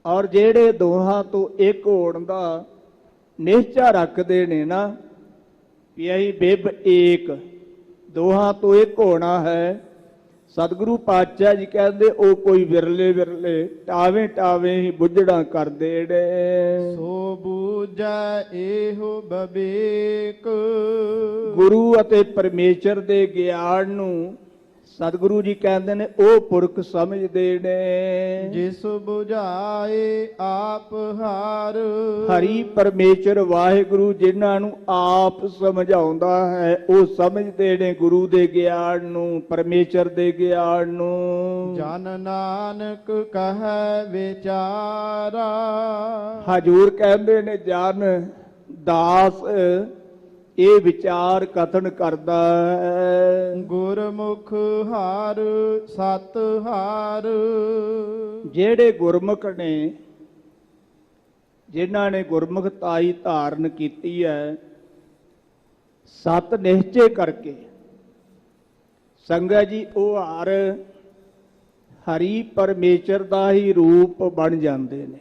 ਔਰ ਜਿਹੜੇ ਦੋਹਾਂ ਤੋਂ ਇੱਕ ਹੋਣ ਦਾ ਨਿਸ਼ਚਾ ਰੱਖਦੇ ਨੇ ਨਾ ਵੀ ਅਸੀਂ ਬਿਬ ਏਕ, ਦੋਹਾਂ ਤੋਂ ਇੱਕ ਹੋਣਾ ਹੈ, ਸਤਿਗੁਰੂ ਪਾਤਸ਼ਾਹ ਜੀ ਕਹਿੰਦੇ ਉਹ ਕੋਈ ਵਿਰਲੇ ਵਿਰਲੇ ਟਾਵੇਂ ਟਾਵੇਂ ਹੀ ਬੁੱਝੜਾ ਕਰਦੇ ਨੇ। ਸੋ ਬੂਝੈ ਇਹੋ ਵਿਵੇਕ। ਗੁਰੂ ਅਤੇ ਪਰਮੇਸ਼ਰ ਦੇ ਗਿਆਨ ਨੂੰ ਸਤਿਗੁਰੂ ਜੀ ਕਹਿੰਦੇ ਨੇ ਉਹ ਪੁਰਖ ਸਮਝਦੇ ਨੇ। ਜਿਸ ਬੁਝਾਏ ਆਪ ਹਾਰ। ਹਰੀ ਪਰਮੇਸ਼ਰ ਵਾਹਿਗੁਰੂ ਜਿਨ੍ਹਾਂ ਨੂੰ ਆਪ ਸਮਝਾਉਂਦਾ ਹੈ ਉਹ ਸਮਝਦੇ ਨੇ ਗੁਰੂ ਦੇ ਗਿਆਨ ਨੂੰ, ਪਰਮੇਸ਼ਰ ਦੇ ਗਿਆਨ ਨੂੰ। ਜਨ ਨਾਨਕ ਕਹੈ ਵਿਚਾਰਾ। ਹਜੂਰ ਕਹਿੰਦੇ ਨੇ ਜਨ ਦਾਸ ਇਹ ਵਿਚਾਰ ਕਥਨ ਕਰਦਾ ਹੈ। ਗੁਰਮੁਖ ਹਾਰ ਸਤ ਹਾਰ। ਜਿਹੜੇ ਗੁਰਮੁਖ ਨੇ, ਜਿਨ੍ਹਾਂ ਨੇ ਗੁਰਮੁਖਤਾਈ ਧਾਰਨ ਕੀਤੀ ਹੈ, ਸਤ ਨਿਸ਼ਚੇ ਕਰਕੇ ਸੰਗਤ ਜੀ ਉਹ ਹਰੀ ਪਰਮੇਸ਼ਰ ਦਾ ਹੀ ਰੂਪ ਬਣ ਜਾਂਦੇ ਨੇ।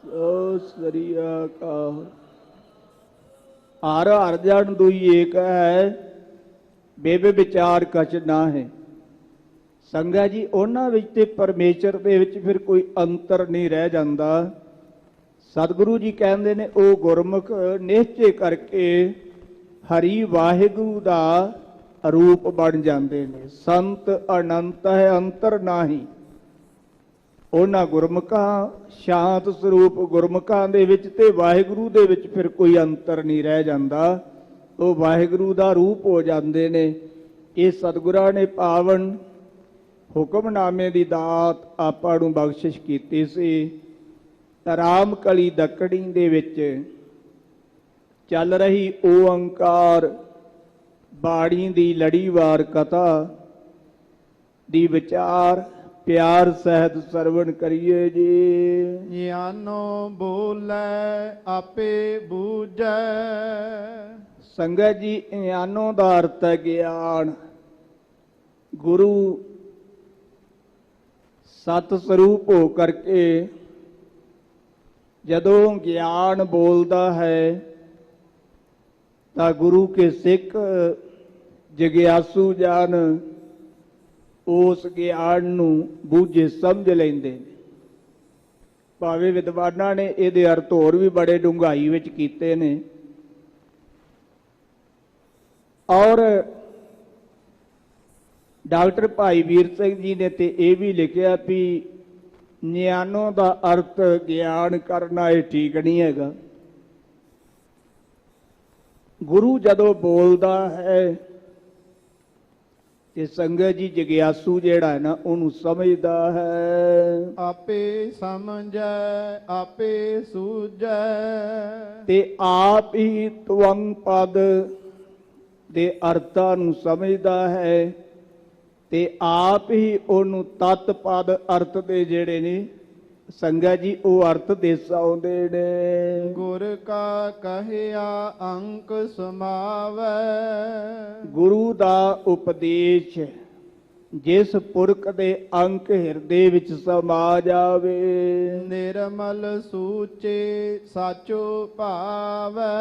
ਸੋ ਸ੍ਰੀ ਅਕਾਲ। ਹਰ ਜਨ ਦੁਈ ਏਕ ਹੈ, ਬੇਬੇ ਵਿਚਾਰ ਕਛ ਨਾ ਹੈ। ਸੰਗਤ ਜੀ ਉਹਨਾਂ ਵਿੱਚ ਤੇ ਪਰਮੇਸ਼ਰ ਦੇ ਵਿੱਚ ਫਿਰ ਕੋਈ ਅੰਤਰ ਨਹੀਂ ਰਹਿ ਜਾਂਦਾ। ਸਤਿਗੁਰੂ ਜੀ ਕਹਿੰਦੇ ਨੇ ਉਹ ਗੁਰਮੁਖ ਨਿਸ਼ਚੇ ਕਰਕੇ ਹਰੀ ਵਾਹਿਗੁਰੂ ਦਾ ਰੂਪ ਬਣ ਜਾਂਦੇ ਨੇ। ਸੰਤ ਅਨੰਤ ਹੈ ਅੰਤਰ ਨਾਹੀ। ਉਹਨਾਂ ਗੁਰਮੁਖਾਂ ਸ਼ਾਂਤ ਸਰੂਪ ਗੁਰਮੁਖਾਂ ਦੇ ਵਿੱਚ ਤੇ ਵਾਹਿਗੁਰੂ ਦੇ ਵਿੱਚ ਫਿਰ ਕੋਈ ਅੰਤਰ ਨਹੀਂ ਰਹਿ ਜਾਂਦਾ। ਉਹ ਵਾਹਿਗੁਰੂ ਦਾ ਰੂਪ ਹੋ ਜਾਂਦੇ ਨੇ। ਇਹ ਸਤਿਗੁਰਾਂ ਨੇ ਪਾਵਨ ਹੁਕਮਨਾਮੇ ਦੀ ਦਾਤ ਆਪਾਂ ਨੂੰ ਬਖਸ਼ਿਸ਼ ਕੀਤੀ ਸੀ। ਰਾਮ ਕਲੀ ਦੱਖਣੀ ਦੇ ਵਿੱਚ ਚੱਲ ਰਹੀ ਓੰਕਾਰ ਬਾਣੀ ਦੀ ਲੜੀਵਾਰ ਕਥਾ ਦੀ ਵਿਚਾਰ ਪਿਆਰ ਸਹਿਤ ਸਰਵਣ ਕਰੀਏ ਜੀ। ਗਿਆਨੋ ਬੋਲੇ ਆਪੇ ਬੂਝੈ। ਸੰਗਤ ਜੀ ਗਿਆਨੋ ਦਾ ਅਰਥ ਹੈ ਗਿਆਨ। ਗੁਰੂ ਸਤ ਸਰੂਪ ਹੋ ਕਰਕੇ ਜਦੋਂ ਗਿਆਨ ਬੋਲਦਾ ਹੈ ਤਾਂ ਗੁਰੂ ਕੇ ਸਿੱਖ ਜਗਿਆਸੂ ਜਨ ਉਸ ਗਿਆਨ ਨੂੰ ਬੂਝੇ ਸਮਝ ਲੈਂਦੇ ਨੇ। ਭਾਵੇਂ ਵਿਦਵਾਨਾਂ ਨੇ ਇਹਦੇ ਅਰਥ ਹੋਰ ਵੀ ਬੜੇ ਡੂੰਘਾਈ ਵਿੱਚ ਕੀਤੇ ਨੇ। ਔਰ ਡਾਕਟਰ ਭਾਈ ਵੀਰ ਸਿੰਘ ਜੀ ਨੇ ਤੇ ਇਹ ਵੀ ਲਿਖਿਆ ਵੀ ਗਿਆਨੋਂ ਦਾ ਅਰਥ ਗਿਆਨ ਕਰਨਾ ਇਹ ਠੀਕ ਨਹੀਂ ਹੈਗਾ। ਗੁਰੂ ਜਦੋਂ ਬੋਲਦਾ ਹੈ ਤੇ ਸੰਗਤ ਜੀ ਜਗਿਆਸੂ ਜਿਹੜਾ ਹੈ ਨਾ ਉਹਨੂੰ ਸਮਝਦਾ ਹੈ। ਆਪੇ ਸਮਝੈ ਆਪੇ ਸੂਝੈ। ਤੇ ਆਪ ਹੀ ਤਵੰਗ ਪਦ ਦੇ ਅਰਥਾਂ ਨੂੰ ਸਮਝਦਾ ਹੈ ਤੇ ਆਪ ਹੀ ਉਹਨੂੰ ਤਤ ਪਦ ਅਰਥ ਦੇ ਜਿਹੜੇ ਨੇ ਸੰਗਤ ਜੀ ਉਹ ਅਰਥ ਦਰਸਾਉਂਦੇ ਨੇ। ਗੁਰ ਕਾ ਕਹਿਆ ਅੰਕ ਸਮਾਵੈ। ਗੁਰੂ ਦਾ ਉਪਦੇਸ਼ ਜਿਸ ਪੁਰਖ ਦੇ ਅੰਕ ਹਿਰਦੇ ਵਿੱਚ ਸਮਾ ਜਾਵੇ। ਨਿਰਮਲ ਸੂਚੇ ਸਾਚੋ ਭਾਵੈ।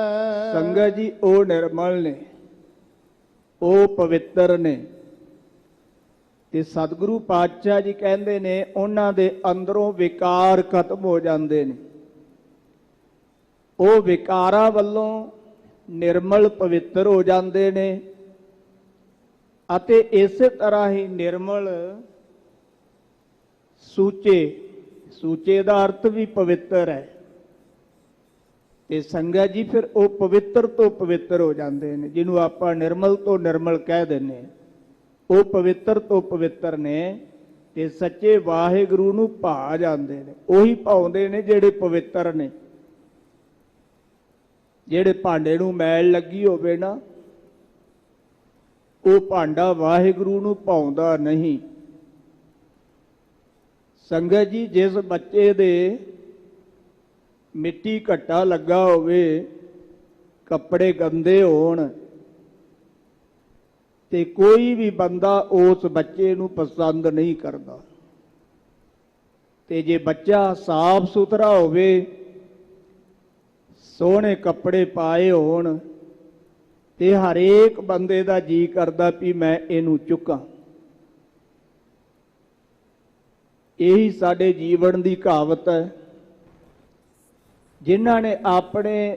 ਸੰਗਤ ਜੀ ਉਹ ਨਿਰਮਲ ਨੇ, ਉਹ ਪਵਿੱਤਰ ਨੇ। ਤੇ ਸਤਿਗੁਰੂ ਪਾਤਸ਼ਾਹ ਜੀ ਕਹਿੰਦੇ ਨੇ ਉਹਨਾਂ ਦੇ ਅੰਦਰੋਂ ਵਿਕਾਰ ਖਤਮ ਹੋ ਜਾਂਦੇ ਨੇ। ਉਹ ਵਿਕਾਰਾਂ ਵੱਲੋਂ ਨਿਰਮਲ ਪਵਿੱਤਰ ਹੋ ਜਾਂਦੇ ਨੇ ਅਤੇ ਇਸੇ ਤਰ੍ਹਾਂ ਹੀ ਨਿਰਮਲ ਸੂਚੇ ਦਾ ਅਰਥ ਵੀ ਪਵਿੱਤਰ ਹੈ। ਤੇ ਸੰਗਤ ਜੀ ਫਿਰ ਉਹ ਪਵਿੱਤਰ ਤੋਂ ਪਵਿੱਤਰ ਹੋ ਜਾਂਦੇ ਨੇ, ਜਿਹਨੂੰ ਆਪਾਂ ਨਿਰਮਲ ਤੋਂ ਨਿਰਮਲ ਕਹਿ ਦਿੰਦੇ ਹਾਂ। ਉਹ ਪਵਿੱਤਰ ਤੋਂ ਪਵਿੱਤਰ ਨੇ ਤੇ ਸੱਚੇ ਵਾਹਿਗੁਰੂ ਨੂੰ ਭਾ ਜਾਂਦੇ ਨੇ। ਉਹੀ ਭਾਉਂਦੇ ਨੇ ਜਿਹੜੇ ਪਵਿੱਤਰ ਨੇ। ਜਿਹੜੇ ਭਾਂਡੇ ਨੂੰ ਮੈਲ ਲੱਗੀ ਹੋਵੇ ਨਾ ਉਹ ਭਾਂਡਾ ਵਾਹਿਗੁਰੂ ਨੂੰ ਭਾਉਂਦਾ ਨਹੀਂ। ਸੰਗਤ ਜੀ ਜਿਸ ਬੱਚੇ ਦੇ ਮਿੱਟੀ ਘੱਟਾ ਲੱਗਾ ਹੋਵੇ, ਕੱਪੜੇ ਗੰਦੇ ਹੋਣ ਤੇ ਕੋਈ ਵੀ ਬੰਦਾ ਉਸ ਬੱਚੇ ਨੂੰ ਪਸੰਦ ਨਹੀਂ ਕਰਦਾ। ਤੇ ਜੇ ਬੱਚਾ ਸਾਫ਼ ਸੁਥਰਾ ਹੋਵੇ, ਸੋਹਣੇ ਕੱਪੜੇ ਪਾਏ ਹੋਣ ਤੇ ਹਰੇਕ ਬੰਦੇ ਦਾ ਜੀ ਕਰਦਾ ਵੀ ਮੈਂ ਇਹਨੂੰ ਚੁੱਕਾਂ। ਇਹੀ ਸਾਡੇ ਜੀਵਨ ਦੀ ਕਹਾਵਤ ਹੈ। ਜਿਨ੍ਹਾਂ ਨੇ ਆਪਣੇ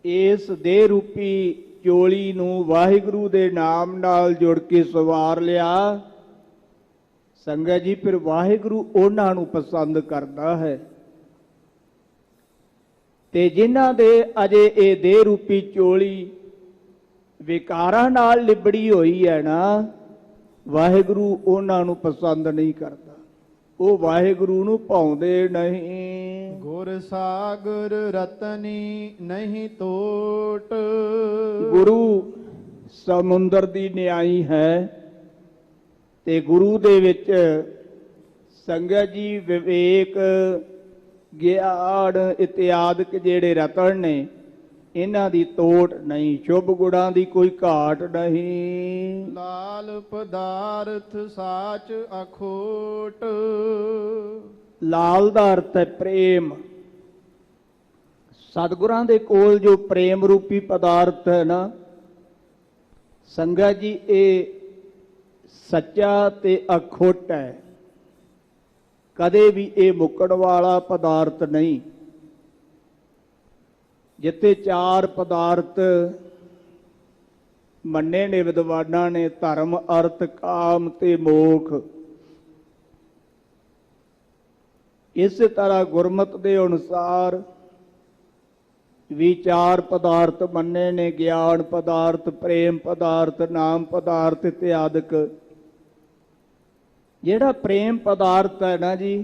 ਇਸ ਦੇਹ ਰੂਪੀ ਚੋਲੀ ਨੂੰ ਵਾਹਿਗੁਰੂ ਦੇ ਨਾਮ ਨਾਲ ਜੁੜ ਕੇ ਸਵਾਰ ਲਿਆ, ਸੰਗਤ ਜੀ ਫਿਰ ਵਾਹਿਗੁਰੂ ਉਹਨਾਂ ਨੂੰ ਪਸੰਦ ਕਰਦਾ ਹੈ। ਤੇ ਜਿਨ੍ਹਾਂ ਦੇ ਅਜੇ ਇਹ ਦੇਹ ਰੂਪੀ ਚੋਲੀ ਵਿਕਾਰਾਂ ਨਾਲ ਲਿਬੜੀ ਹੋਈ ਹੈ ਨਾ, ਵਾਹਿਗੁਰੂ ਉਹਨਾਂ ਨੂੰ ਪਸੰਦ ਨਹੀਂ ਕਰਦਾ। ਉਹ ਵਾਹਿਗੁਰੂ ਨੂੰ ਭਾਉਂਦੇ ਨਹੀਂ। ਗੁਰ ਸਾਗਰ ਰਤਨੀ ਨਹੀਂ ਤੋਟ। ਗੁਰੂ ਸਮੁੰਦਰ ਦੀ ਨਿਆਈ ਹੈ ਤੇ ਗੁਰੂ ਦੇ ਵਿੱਚ ਸੰਗਤ ਜੀ ਵਿਵੇਕ ਗਿਆਨ ਇਤਿਆਦਿਕ ਜਿਹੜੇ ਰਤਨ ਨੇ ਇਹਨਾਂ ਦੀ ਤੋੜ ਨਹੀਂ, ਸ਼ੁਭ ਗੁਣਾਂ ਦੀ ਕੋਈ ਘਾਟ ਨਹੀਂ। ਲਾਲ ਪਦਾਰਥ ਸਾਚ ਅਖੋਟ। ਲਾਲ ਦਾ ਅਰਥ ਹੈ ਪ੍ਰੇਮ। ਸਤਿਗੁਰਾਂ ਦੇ ਕੋਲ ਜੋ ਪ੍ਰੇਮ ਰੂਪੀ ਪਦਾਰਥ ਹੈ ਨਾ ਸੰਗਤ ਜੀ, ਇਹ ਸੱਚਾ ਤੇ ਅਖੁੱਟ ਹੈ, ਕਦੇ ਵੀ ਇਹ ਮੁੱਕਣ ਵਾਲਾ ਪਦਾਰਥ ਨਹੀਂ। ਜਿੱਥੇ ਚਾਰ ਪਦਾਰਥ ਮੰਨੇ ਨੇ ਵਿਦਵਾਨਾਂ ਨੇ, ਧਰਮ ਅਰਥ ਕਾਮ ਤੇ ਮੋਖ, ਇਸੇ ਤਰ੍ਹਾਂ ਗੁਰਮਤ ਦੇ ਅਨੁਸਾਰ ਵੀ ਚਾਰ ਪਦਾਰਥ ਮੰਨੇ ਨੇ, ਗਿਆਨ ਪਦਾਰਥ, ਪ੍ਰੇਮ ਪਦਾਰਥ, ਨਾਮ ਪਦਾਰਥ ਇਤਿਆਦਿਕ। ਜਿਹੜਾ ਪ੍ਰੇਮ ਪਦਾਰਥ ਹੈ ਨਾ ਜੀ,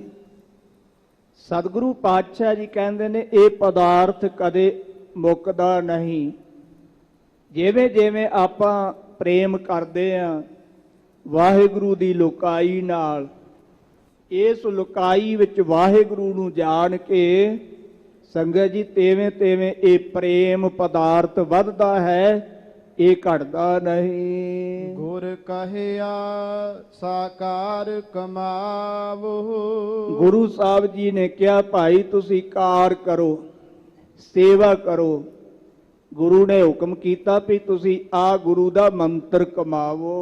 ਸਤਿਗੁਰੂ ਪਾਤਸ਼ਾਹ ਜੀ ਕਹਿੰਦੇ ਨੇ ਇਹ ਪਦਾਰਥ ਕਦੇ ਮੁੱਕਦਾ ਨਹੀਂ। ਜਿਵੇਂ ਜਿਵੇਂ ਆਪਾਂ ਪ੍ਰੇਮ ਕਰਦੇ ਆ ਵਾਹਿਗੁਰੂ ਦੀ ਲੁਕਾਈ ਨਾਲ, ਇਸ ਲੁਕਾਈ ਵਿੱਚ ਵਾਹਿਗੁਰੂ ਨੂੰ ਜਾਣ ਕੇ ਸੰਗਤ ਜੀ ਤਿਵੇਂ ਤਿਵੇਂ ਇਹ ਪ੍ਰੇਮ ਪਦਾਰਥ ਵੱਧਦਾ ਹੈ, ਇਹ ਘਟਦਾ ਨਹੀਂ। ਗੁਰ ਕਹਿਆ ਸਾਕਾਰ ਕਮਾਵੋ। ਗੁਰੂ ਸਾਹਿਬ ਜੀ ਨੇ ਕਿਹਾ ਭਾਈ ਤੁਸੀਂ ਕਾਰ ਕਰੋ, ਸੇਵਾ ਕਰੋ। ਗੁਰੂ ਨੇ ਹੁਕਮ ਕੀਤਾ ਵੀ ਤੁਸੀਂ ਆ ਗੁਰੂ ਦਾ ਮੰਤਰ ਕਮਾਵੋ।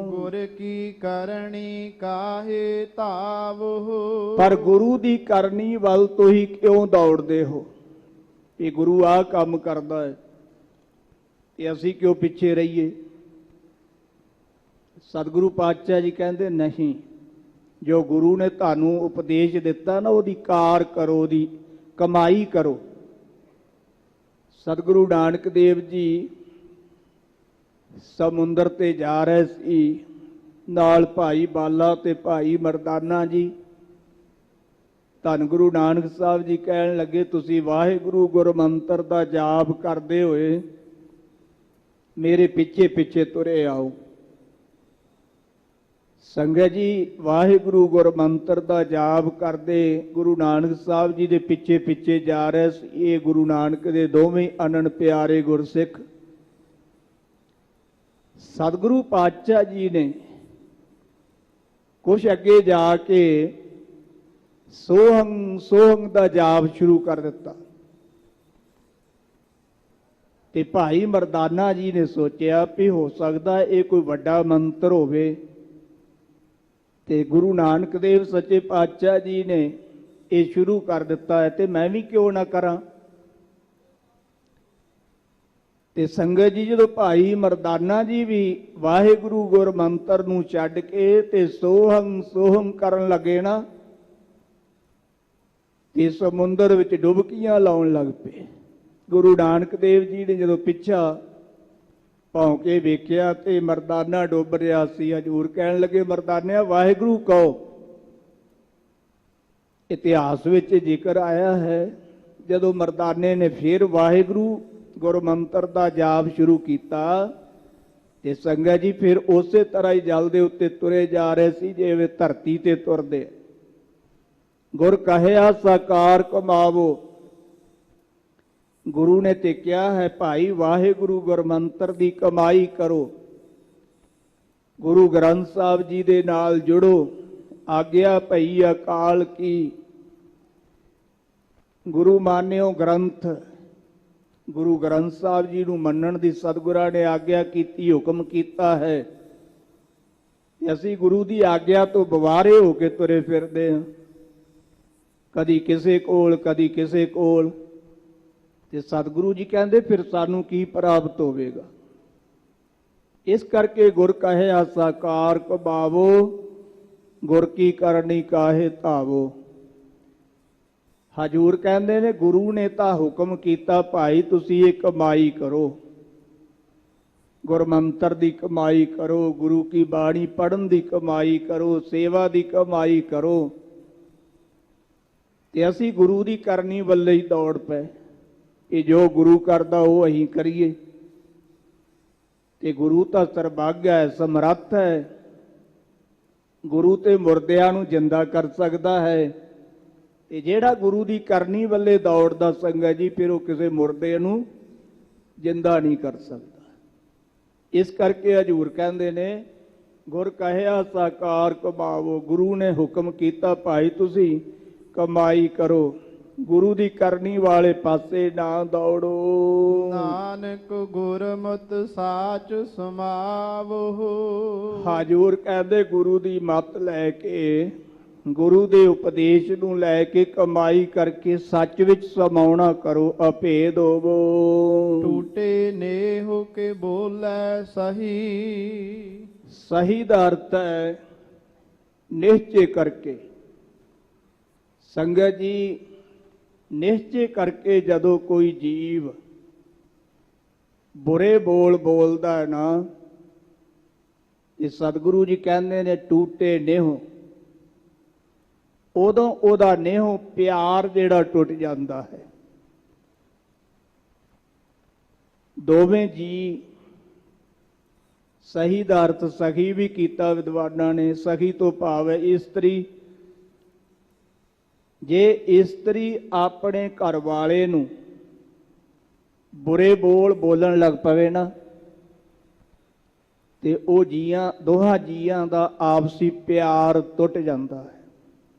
ਗੁਰ ਕੀ ਕਰਨੀ ਕਾਹੇ ਧਾਵੋ। ਪਰ ਗੁਰੂ ਦੀ ਕਰਨੀ ਵੱਲ ਤੁਸੀਂ ਕਿਉਂ ਦੌੜਦੇ ਹੋ? ਇਹ ਗੁਰੂ ਆ ਕੰਮ ਕਰਦਾ ਹੈ ਤੇ ਅਸੀਂ ਕਿਉਂ ਪਿੱਛੇ ਰਹੀਏ? ਸਤਿਗੁਰੂ ਪਾਤਸ਼ਾਹ ਜੀ ਕਹਿੰਦੇ ਨਹੀਂ, ਜੋ ਗੁਰੂ ਨੇ ਤੁਹਾਨੂੰ ਉਪਦੇਸ਼ ਦਿੱਤਾ ਨਾ ਉਹਦੀ ਕਾਰ ਕਰੋ, ਉਹਦੀ ਕਮਾਈ ਕਰੋ। ਸਤਿਗੁਰੂ ਨਾਨਕ ਦੇਵ ਜੀ ਸਮੁੰਦਰ ਤੇ ਜਾ ਰਹੇ ਸੀ, ਨਾਲ ਭਾਈ ਬਾਲਾ ਤੇ ਭਾਈ ਮਰਦਾਨਾ ਜੀ। ਧੰਨ ਗੁਰੂ ਨਾਨਕ ਸਾਹਿਬ ਜੀ ਕਹਿਣ ਲੱਗੇ ਤੁਸੀਂ ਵਾਹਿਗੁਰੂ ਗੁਰਮੰਤਰ ਦਾ ਜਾਪ ਕਰਦੇ ਹੋਏ ਮੇਰੇ ਪਿੱਛੇ ਪਿੱਛੇ ਤੁਰੇ ਆਓ। ਸੰਗਤ ਜੀ ਵਾਹਿਗੁਰੂ ਗੁਰਮੰਤਰ ਦਾ ਜਾਪ ਕਰਦੇ ਗੁਰੂ ਨਾਨਕ ਸਾਹਿਬ ਜੀ ਦੇ ਪਿੱਛੇ ਪਿੱਛੇ ਜਾ ਰਹੇ ਸੀ। ਇਹ ਗੁਰੂ ਨਾਨਕ ਦੇ ਦੋਵੇਂ ਅਨੰਨ ਪਿਆਰੇ ਗੁਰਸਿੱਖ। ਸਤਿਗੁਰੂ ਪਾਤਸ਼ਾਹ ਜੀ ਨੇ ਕੁਛ ਅੱਗੇ ਜਾ ਕੇ ਸੋਹੰ ਸੋਹੰ ਦਾ ਜਾਪ ਸ਼ੁਰੂ ਕਰ ਦਿੱਤਾ ਤੇ ਭਾਈ ਮਰਦਾਨਾ ਜੀ ਨੇ ਸੋਚਿਆ ਵੀ ਹੋ ਸਕਦਾ ਇਹ ਕੋਈ ਵੱਡਾ ਮੰਤਰ ਹੋਵੇ, ਤੇ ਗੁਰੂ ਨਾਨਕ ਦੇਵ ਸੱਚੇ ਪਾਤਸ਼ਾਹ ਜੀ ਨੇ ਇਹ ਸ਼ੁਰੂ ਕਰ ਦਿੱਤਾ ਹੈ ਤੇ ਮੈਂ ਵੀ ਕਿਉਂ ਨਾ ਕਰਾਂ। ਤੇ ਸੰਗਤ ਜੀ ਜਦੋਂ ਭਾਈ ਮਰਦਾਨਾ ਜੀ ਵੀ ਵਾਹਿਗੁਰੂ ਗੁਰਮੰਤਰ ਨੂੰ ਛੱਡ ਕੇ ਤੇ ਸੋਹੰ ਸੋਹੰ ਕਰਨ ਲੱਗੇ ਨਾ, ਤੇ ਸਮੁੰਦਰ ਵਿੱਚ ਡੁਬਕੀਆਂ ਲਾਉਣ ਲੱਗ ਪਏ। ਗੁਰੂ ਨਾਨਕ ਦੇਵ ਜੀ ਨੇ ਜਦੋਂ ਪਿੱਛਾ ਭੌਂ ਕੇ ਵੇਖਿਆ ਤੇ ਮਰਦਾਨਾ ਡੁੱਬ ਰਿਹਾ ਸੀ। ਹਜ਼ੂਰ ਕਹਿਣ ਲੱਗੇ ਮਰਦਾਨਿਆ ਵਾਹਿਗੁਰੂ ਕਹੋ। ਇਤਿਹਾਸ ਵਿੱਚ ਜ਼ਿਕਰ ਆਇਆ ਹੈ ਜਦੋਂ ਮਰਦਾਨੇ ਨੇ ਫਿਰ ਵਾਹਿਗੁਰੂ ਗੁਰਮੰਤਰ ਦਾ ਜਾਪ ਸ਼ੁਰੂ ਕੀਤਾ ਤੇ ਸੰਗਤ ਜੀ ਫਿਰ ਉਸੇ ਤਰ੍ਹਾਂ ਹੀ ਜਲ ਦੇ ਉੱਤੇ ਤੁਰੇ ਜਾ ਰਹੇ ਸੀ ਜਿਵੇਂ ਧਰਤੀ ਤੇ ਤੁਰਦੇ। ਗੁਰ ਕਹਿਆ ਸਾਕਾਰ ਕਮਾਵੋ। ਗੁਰੂ ਨੇ ਤੇ ਕਿਹਾ ਹੈ ਭਾਈ ਵਾਹਿਗੁਰੂ ਗੁਰਮੰਤਰ ਦੀ ਕਮਾਈ ਕਰੋ। ਗੁਰੂ ਗ੍ਰੰਥ ਸਾਹਿਬ ਜੀ ਦੇ ਨਾਲ ਜੁੜੋ। ਆਗਿਆ ਭਈ ਅਕਾਲ ਕੀ। ਗੁਰੂ ਮਾਨਿਓ ਗ੍ਰੰਥ। ਗੁਰੂ ਗ੍ਰੰਥ ਸਾਹਿਬ ਜੀ ਨੂੰ ਮੰਨਣ ਦੀ ਸਤਿਗੁਰਾਂ ਨੇ ਆਗਿਆ ਕੀਤੀ, ਹੁਕਮ ਕੀਤਾ ਹੈ ਤੇ ਅਸੀਂ ਗੁਰੂ ਦੀ ਆਗਿਆ ਤੋਂ ਬਵਾਰੇ ਹੋ ਕੇ ਤੁਰੇ ਫਿਰਦੇ ਹਾਂ, ਕਦੀ ਕਿਸੇ ਕੋਲ ਕਦੀ ਕਿਸੇ ਕੋਲ। ਤੇ ਸਤਿਗੁਰੂ ਜੀ ਕਹਿੰਦੇ ਫਿਰ ਸਾਨੂੰ ਕੀ ਪ੍ਰਾਪਤ ਹੋਵੇਗਾ? ਇਸ ਕਰਕੇ ਗੁਰ ਕਹਿਆ ਸਾਕਾਰ ਕਮਾਵੋ, ਗੁਰ ਕੀ ਕਰਨੀ ਕਾਹੇ ਧਾਵੋ। ਹਜੂਰ ਕਹਿੰਦੇ ਨੇ ਗੁਰੂ ਨੇ ਤਾਂ ਹੁਕਮ ਕੀਤਾ ਭਾਈ ਤੁਸੀਂ ਇਹ ਕਮਾਈ ਕਰੋ, ਗੁਰਮੰਤਰ ਦੀ ਕਮਾਈ ਕਰੋ, ਗੁਰੂ ਕੀ ਬਾਣੀ ਪੜ੍ਹਨ ਦੀ ਕਮਾਈ ਕਰੋ, ਸੇਵਾ ਦੀ ਕਮਾਈ ਕਰੋ। ਤੇ ਅਸੀਂ ਗੁਰੂ ਦੀ ਕਰਨੀ ਵੱਲੇ ਹੀ ਦੌੜ ਪਏ। ਇਹ ਜੋ ਗੁਰੂ ਕਰਦਾ ਉਹ ਅਸੀਂ ਕਰੀਏ। ਤੇ ਗੁਰੂ ਤਾਂ ਸਰਬੱਗ ਹੈ, ਸਮਰੱਥ ਹੈ। ਗੁਰੂ ਤੇ ਮੁਰਦਿਆਂ ਨੂੰ ਜਿੰਦਾ ਕਰ ਸਕਦਾ ਹੈ, ਤੇ ਜਿਹੜਾ ਗੁਰੂ ਦੀ ਕਰਨੀ ਵੱਲੇ ਦੌੜਦਾ ਸੰਗਤ ਜੀ, ਫਿਰ ਉਹ ਕਿਸੇ ਮੁਰਦੇ ਨੂੰ ਜਿੰਦਾ ਨਹੀਂ ਕਰ ਸਕਦਾ। ਇਸ ਕਰਕੇ ਹਜ਼ੂਰ ਕਹਿੰਦੇ ਨੇ, ਗੁਰ ਕਹਿਆ ਸਾਕਾਰ ਕਮਾਵੋ। ਗੁਰੂ ਨੇ ਹੁਕਮ ਕੀਤਾ ਭਾਈ ਤੁਸੀਂ ਕਮਾਈ ਕਰੋ, ਗੁਰੂ ਦੀ ਕਰਨੀ ਵਾਲੇ ਪਾਸੇ ਨਾ ਦੌੜੋ। ਨਾਨਕ ਗੁਰਮਤਿ ਸਾਚ ਸਮਾਵੋ। ਹਜ਼ੂਰ ਕਹਿੰਦੇ ਗੁਰੂ ਦੀ ਮੱਤ ਲੈ ਕੇ, ਗੁਰੂ ਦੇ ਉਪਦੇਸ਼ ਨੂੰ ਲੈ ਕੇ ਕਮਾਈ ਕਰਕੇ ਸੱਚ ਵਿੱਚ ਸਮਾਉਣਾ ਕਰੋ, ਅਭੇਦ ਹੋਵੋ। ਟੂਟੇ ਨੇਹੁ ਕੇ ਬੋਲੇ ਸਹੀ। ਸਹੀ ਦਾ ਅਰਥ ਹੈ ਨਿਸ਼ਚੇ ਕਰਕੇ। ਸੰਗਤ ਜੀ, ਨਿਸ਼ਚੇ ਕਰਕੇ ਜਦੋਂ ਕੋਈ ਜੀਵ ਬੁਰੇ ਬੋਲ ਬੋਲਦਾ ਹੈ ਨਾ, ਇਹ ਸਤਿਗੁਰੂ ਜੀ ਕਹਿੰਦੇ ਨੇ ਟੂਟੇ ਨੇਹੁ, ਉਦੋਂ ਉਹਦਾ ਨੇਹੁ ਪਿਆਰ ਜਿਹੜਾ ਟੁੱਟ ਜਾਂਦਾ ਹੈ। ਦੋਵੇਂ ਜੀ, ਸਹੀ ਦਾ ਅਰਥ ਸਖੀ ਵੀ ਕੀਤਾ ਵਿਦਵਾਨਾਂ ਨੇ। ਸਖੀ ਤੋਂ ਭਾਵ ਹੈ ਇਸਤਰੀ। ਜੇ ਇਸਤਰੀ ਆਪਣੇ ਘਰ ਵਾਲੇ ਨੂੰ ਬੁਰੇ ਬੋਲ ਬੋਲਣ ਲੱਗ ਪਵੇ ਨਾ, ਤੇ ਉਹ ਦੋਹਾਂ ਜੀਆਂ ਦਾ ਆਪਸੀ ਪਿਆਰ ਟੁੱਟ ਜਾਂਦਾ ਹੈ।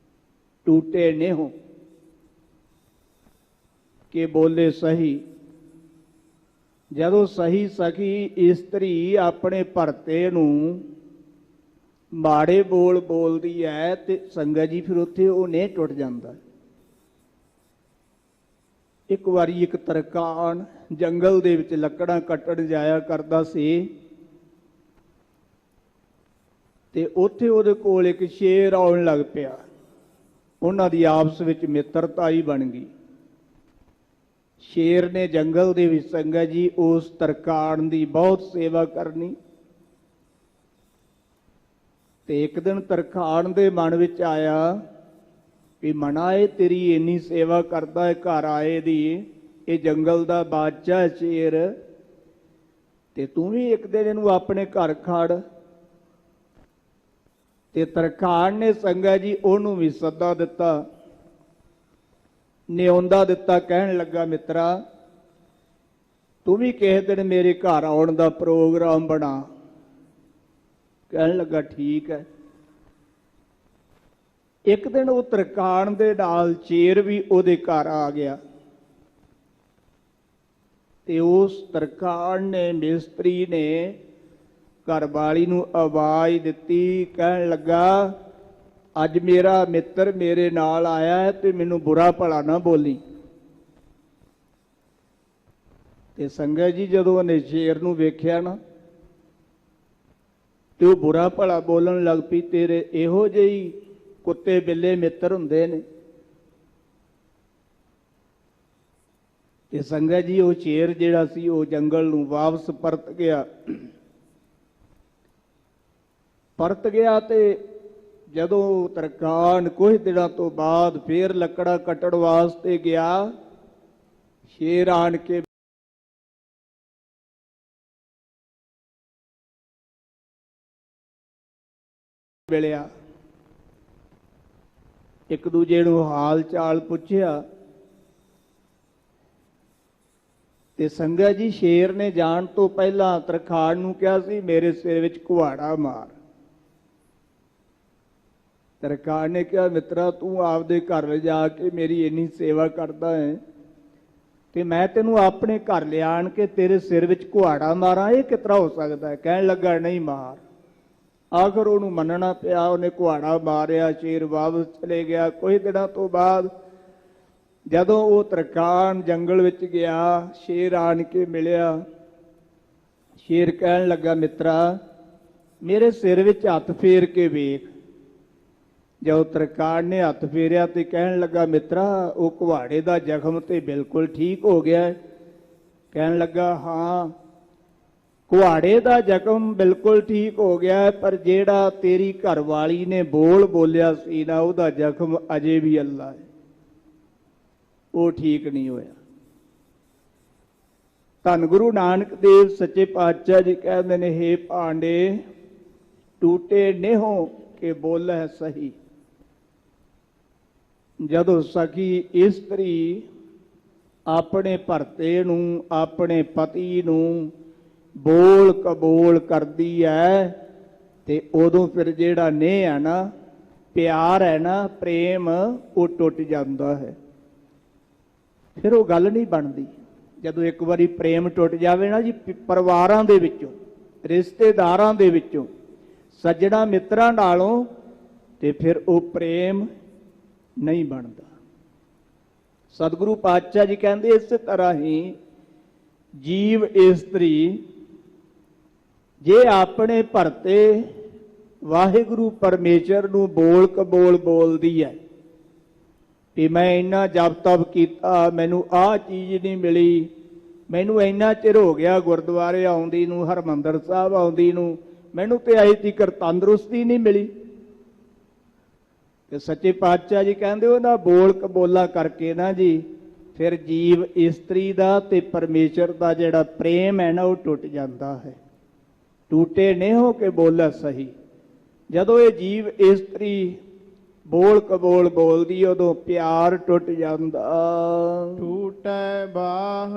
ਟੂਟੇ ਨੇਹੁ ਕਿ ਬੋਲੇ ਸਹੀ। ਜਦੋਂ ਸਹੀ ਸਖੀ ਇਸਤਰੀ ਆਪਣੇ ਭਰਤੇ ਨੂੰ ਮਾੜੇ ਬੋਲ ਬੋਲਦੀ ਹੈ ਤੇ ਸੰਗਤ ਜੀ ਫਿਰ ਉੱਥੇ ਉਹ ਨੇਹ ਟੁੱਟ ਜਾਂਦਾ। ਇੱਕ ਵਾਰੀ ਇੱਕ ਤਰਕਾਣ ਜੰਗਲ ਦੇ ਵਿੱਚ ਲੱਕੜਾਂ ਕੱਟਣ ਜਾਇਆ ਕਰਦਾ ਸੀ, ਤੇ ਉੱਥੇ ਉਹਦੇ ਕੋਲ ਇੱਕ ਸ਼ੇਰ ਆਉਣ ਲੱਗ ਪਿਆ। ਉਹਨਾਂ ਦੀ ਆਪਸ ਵਿੱਚ ਮਿੱਤਰਤਾ ਹੀ ਬਣ ਗਈ। ਸ਼ੇਰ ਨੇ ਜੰਗਲ ਦੇ ਵਿੱਚ ਸੰਗਤ ਜੀ ਉਸ ਤਰਕਾਣ ਦੀ ਬਹੁਤ ਸੇਵਾ ਕਰਨੀ, ਤੇ ਇੱਕ ਦਿਨ ਤਰਖਾਣ ਦੇ ਮਨ ਵਿੱਚ ਆਇਆ ਵੀ ਮਨਾ ਇਹ ਤੇਰੀ ਇੰਨੀ ਸੇਵਾ ਕਰਦਾ ਹੈ ਘਰ ਆਏ ਦੀ, ਇਹ ਜੰਗਲ ਦਾ ਬਾਦਸ਼ਾਹ ਸ਼ੇਰ, ਤੇ ਤੂੰ ਵੀ ਇੱਕ ਦਿਨ ਇਹਨੂੰ ਆਪਣੇ ਘਰ ਖੜ। ਤੇ ਤਰਖਾਣ ਨੇ ਸੰਗਤ ਜੀ ਉਹਨੂੰ ਵੀ ਸੱਦਾ ਦਿੱਤਾ, ਨਿਉਂਦਾ ਦਿੱਤਾ। ਕਹਿਣ ਲੱਗਾ ਮਿੱਤਰਾ ਤੂੰ ਵੀ ਕਿਸੇ ਦਿਨ ਮੇਰੇ ਘਰ ਆਉਣ ਦਾ ਪ੍ਰੋਗਰਾਮ ਬਣਾ। ਕਹਿਣ ਲੱਗਾ ਠੀਕ ਹੈ। ਇੱਕ ਦਿਨ ਉਹ ਤਰਕਾਣ ਦੇ ਨਾਲ ਚੇਰ ਵੀ ਉਹਦੇ ਘਰ ਆ ਗਿਆ, ਤੇ ਉਸ ਤਰਕਾਣ ਨੇ, ਮਿਸਤਰੀ ਨੇ ਘਰ ਵਾਲੀ ਨੂੰ ਆਵਾਜ਼ ਦਿੱਤੀ। ਕਹਿਣ ਲੱਗਾ ਅੱਜ ਮੇਰਾ ਮਿੱਤਰ ਮੇਰੇ ਨਾਲ ਆਇਆ ਹੈ ਤੇ ਮੈਨੂੰ ਬੁਰਾ ਭਲਾ ਨਾ ਬੋਲੀ। ਤੇ ਸੰਗਤ ਜੀ ਜਦੋਂ ਉਹਨੇ ਸ਼ੇਰ ਨੂੰ ਵੇਖਿਆ ਨਾ, ਤੇ ਉਹ ਬੁਰਾ ਭਲਾ ਬੋਲਣ ਲੱਗ ਪਈ। ਤੇਰੇ ਇਹੋ ਜਿਹੀ ਕੁੱਤੇ ਬਿੱਲੇ ਮਿੱਤਰ ਹੁੰਦੇ ਨੇ। ਤੇ ਸੰਗਤ ਜੀ ਉਹ ਸ਼ੇਰ ਜਿਹੜਾ ਸੀ ਉਹ ਜੰਗਲ ਨੂੰ ਵਾਪਸ ਪਰਤ ਗਿਆ। ਤੇ ਜਦੋਂ ਤਰਕਾਣ ਕੁਝ ਦਿਨਾਂ ਤੋਂ ਬਾਅਦ ਫੇਰ ਲੱਕੜਾਂ ਕੱਟਣ ਵਾਸਤੇ ਗਿਆ, ਸ਼ੇਰ ਆਣ ਕੇ ਮਿਲਿਆ, ਇੱਕ ਦੂਜੇ ਨੂੰ ਹਾਲ ਚਾਲ ਪੁੱਛਿਆ। ਤੇ ਸੰਗਤ ਜੀ ਸ਼ੇਰ ਨੇ ਜਾਣ ਤੋਂ ਪਹਿਲਾਂ ਤਰਖਾਣ ਨੂੰ ਕਿਹਾ ਸੀ ਮੇਰੇ ਸਿਰ ਵਿੱਚ ਕੁਹਾੜਾ ਮਾਰ। ਤਰਖਾਣ ਨੇ ਕਿਹਾ ਮਿੱਤਰਾ ਤੂੰ ਆਪਦੇ ਘਰ ਲਿਜਾ ਕੇ ਮੇਰੀ ਇੰਨੀ ਸੇਵਾ ਕਰਦਾ ਹੈ, ਤੇ ਮੈਂ ਤੈਨੂੰ ਆਪਣੇ ਘਰ ਲਿਆਣ ਕੇ ਤੇਰੇ ਸਿਰ ਵਿੱਚ ਕੁਹਾੜਾ ਮਾਰਾਂ, ਇਹ ਕਿਸ ਤਰ੍ਹਾਂ ਹੋ ਸਕਦਾ ਹੈ? ਕਹਿਣ ਲੱਗਾ ਨਹੀਂ ਮਾਰ। ਆਖਰ ਉਹਨੂੰ ਮੰਨਣਾ ਪਿਆ, ਉਹਨੇ ਕੁਹਾੜਾ ਮਾਰਿਆ, ਸ਼ੇਰ ਵਾਪਸ ਚਲੇ ਗਿਆ। ਕੁਝ ਦਿਨਾਂ ਤੋਂ ਬਾਅਦ ਜਦੋਂ ਉਹ ਤਰਕਾਣ ਜੰਗਲ ਵਿੱਚ ਗਿਆ, ਸ਼ੇਰ ਆਣ ਕੇ ਮਿਲਿਆ। ਸ਼ੇਰ ਕਹਿਣ ਲੱਗਾ ਮਿੱਤਰਾ ਮੇਰੇ ਸਿਰ ਵਿੱਚ ਹੱਥ ਫੇਰ ਕੇ ਵੇਖ। ਜਦੋਂ ਤਰਕਾਣ ਨੇ ਹੱਥ ਫੇਰਿਆ ਤੇ ਕਹਿਣ ਲੱਗਾ ਮਿੱਤਰਾ ਉਹ ਕੁਹਾੜੇ ਦਾ ਜ਼ਖਮ ਤੇ ਬਿਲਕੁਲ ਠੀਕ ਹੋ ਗਿਆ। ਕਹਿਣ ਲੱਗਾ ਹਾਂ ਕੁਹਾੜੇ ਦਾ ਜ਼ਖਮ ਬਿਲਕੁਲ ਠੀਕ ਹੋ ਗਿਆ, ਪਰ ਜਿਹੜਾ ਤੇਰੀ ਘਰਵਾਲੀ ਨੇ ਬੋਲ ਬੋਲਿਆ ਸੀ ਨਾ, ਉਹਦਾ ਜ਼ਖਮ ਅਜੇ ਵੀ ਅੱਲਾ ਹੈ, ਉਹ ਠੀਕ ਨਹੀਂ ਹੋਇਆ। ਧੰਨ ਗੁਰੂ ਨਾਨਕ ਦੇਵ ਸੱਚੇ ਪਾਤਸ਼ਾਹ ਜੀ ਕਹਿੰਦੇ ਨੇ, ਹੇ ਭਾਂਡੇ ਟੂਟੇ ਨੇਹੋ ਕੇ ਬੋਲੈ ਸਹੀ। ਜਦੋਂ ਸਖੀ ਇਸਤਰੀ ਆਪਣੇ ਭਰਤੇ ਨੂੰ, ਆਪਣੇ ਪਤੀ ਨੂੰ ਬੋਲ ਕਬੋਲ ਕਰਦੀ ਹੈ ਤੇ ਉਦੋਂ ਫਿਰ ਜਿਹੜਾ ਨੇਹ ਹੈ ਨਾ, ਪਿਆਰ ਹੈ ਨਾ, ਪ੍ਰੇਮ, ਉਹ ਟੁੱਟ ਜਾਂਦਾ ਹੈ। ਫਿਰ ਉਹ ਗੱਲ ਨਹੀਂ ਬਣਦੀ। ਜਦੋਂ ਇੱਕ ਵਾਰੀ ਪ੍ਰੇਮ ਟੁੱਟ ਜਾਵੇ ਨਾ ਜੀ, ਪਰਿਵਾਰਾਂ ਦੇ ਵਿੱਚੋਂ, ਰਿਸ਼ਤੇਦਾਰਾਂ ਦੇ ਵਿੱਚੋਂ, ਸੱਜਣਾ ਮਿੱਤਰਾਂ ਨਾਲੋਂ, ਤੇ ਫਿਰ ਉਹ ਪ੍ਰੇਮ ਨਹੀਂ ਬਣਦਾ। ਸਤਿਗੁਰੂ ਪਾਤਸ਼ਾਹ ਜੀ ਕਹਿੰਦੇ ਇਸੇ ਤਰ੍ਹਾਂ ਹੀ ਜੀਵ ਇਸਤਰੀ ਜੇ ਆਪਣੇ ਭਰਤੇ ਵਾਹਿਗੁਰੂ ਪਰਮੇਸ਼ਰ ਨੂੰ ਬੋਲ ਕਬੋਲ ਬੋਲਦੀ ਹੈ ਕਿ ਮੈਂ ਇੰਨਾ ਜਪ ਤਪ ਕੀਤਾ, ਮੈਨੂੰ ਆਹ ਚੀਜ਼ ਨਹੀਂ ਮਿਲੀ, ਮੈਨੂੰ ਇੰਨਾ ਚਿਰ ਹੋ ਗਿਆ ਗੁਰਦੁਆਰੇ ਆਉਂਦੀ ਨੂੰ, ਹਰਿਮੰਦਰ ਸਾਹਿਬ ਆਉਂਦੀ ਨੂੰ, ਮੈਨੂੰ ਤੇ ਅਜੇ ਤੀਕਰ ਤੰਦਰੁਸਤੀ ਨਹੀਂ ਮਿਲੀ। ਤੇ ਸੱਚੇ ਪਾਤਸ਼ਾਹ ਜੀ ਕਹਿੰਦੇ ਉਹਨਾਂ ਬੋਲ ਕਬੋਲਾ ਕਰਕੇ ਨਾ ਜੀ, ਫਿਰ ਜੀਵ ਇਸਤਰੀ ਦਾ ਤੇ ਪਰਮੇਸ਼ਰ ਦਾ ਜਿਹੜਾ ਪ੍ਰੇਮ ਹੈ ਨਾ, ਉਹ ਟੁੱਟ ਜਾਂਦਾ ਹੈ। ਟੂਟੇ ਨੇ ਹੋ ਕੇ ਬੋਲਾ ਸਹੀ। ਜਦੋਂ ਇਹ ਜੀਵ ਇਸਤਰੀ ਬੋਲ ਕਬੋਲ ਬੋਲਦੀ, ਉਦੋਂ ਪਿਆਰ ਟੁੱਟ ਜਾਂਦਾ। ਟੂਟੈ ਬਾਹ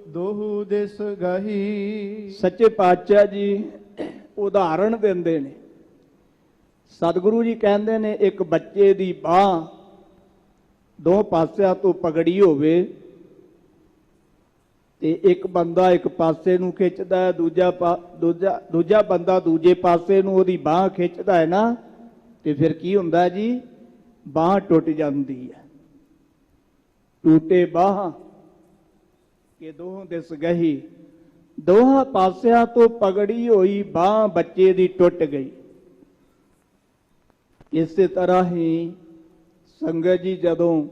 ਦੋਹੂ ਦਿਸ ਗਹੀ। ਸੱਚੇ ਪਾਤਸ਼ਾਹ ਜੀ ਉਦਾਹਰਣ ਦਿੰਦੇ ਨੇ। ਸਤਿਗੁਰੂ ਜੀ ਕਹਿੰਦੇ ਨੇ ਇੱਕ ਬੱਚੇ ਦੀ ਬਾਹ ਦੋ ਪਾਸਿਆਂ ਤੋਂ ਪਗੜੀ ਹੋਵੇ ਤੇ ਇੱਕ ਬੰਦਾ ਇੱਕ ਪਾਸੇ ਨੂੰ ਖਿੱਚਦਾ, ਦੂਜਾ ਬੰਦਾ ਦੂਜੇ ਪਾਸੇ ਨੂੰ ਉਹਦੀ ਬਾਹ ਖਿੱਚਦਾ ਹੈ ਨਾ, ਤੇ ਫਿਰ ਕੀ ਹੁੰਦਾ ਜੀ, ਬਾਹ ਟੁੱਟ ਜਾਂਦੀ ਹੈ। ਟੂਟੇ ਬਾਹ ਕਿ ਦੋਹਾਂ ਦਿਸ ਗਹੀ, ਦੋਹਾਂ ਪਾਸਿਆਂ ਤੋਂ ਪਗੜੀ ਹੋਈ ਬਾਹ ਬੱਚੇ ਦੀ ਟੁੱਟ ਗਈ। ਇਸੇ ਤਰ੍ਹਾਂ ਹੀ ਸੰਗਤ ਜੀ ਜਦੋਂ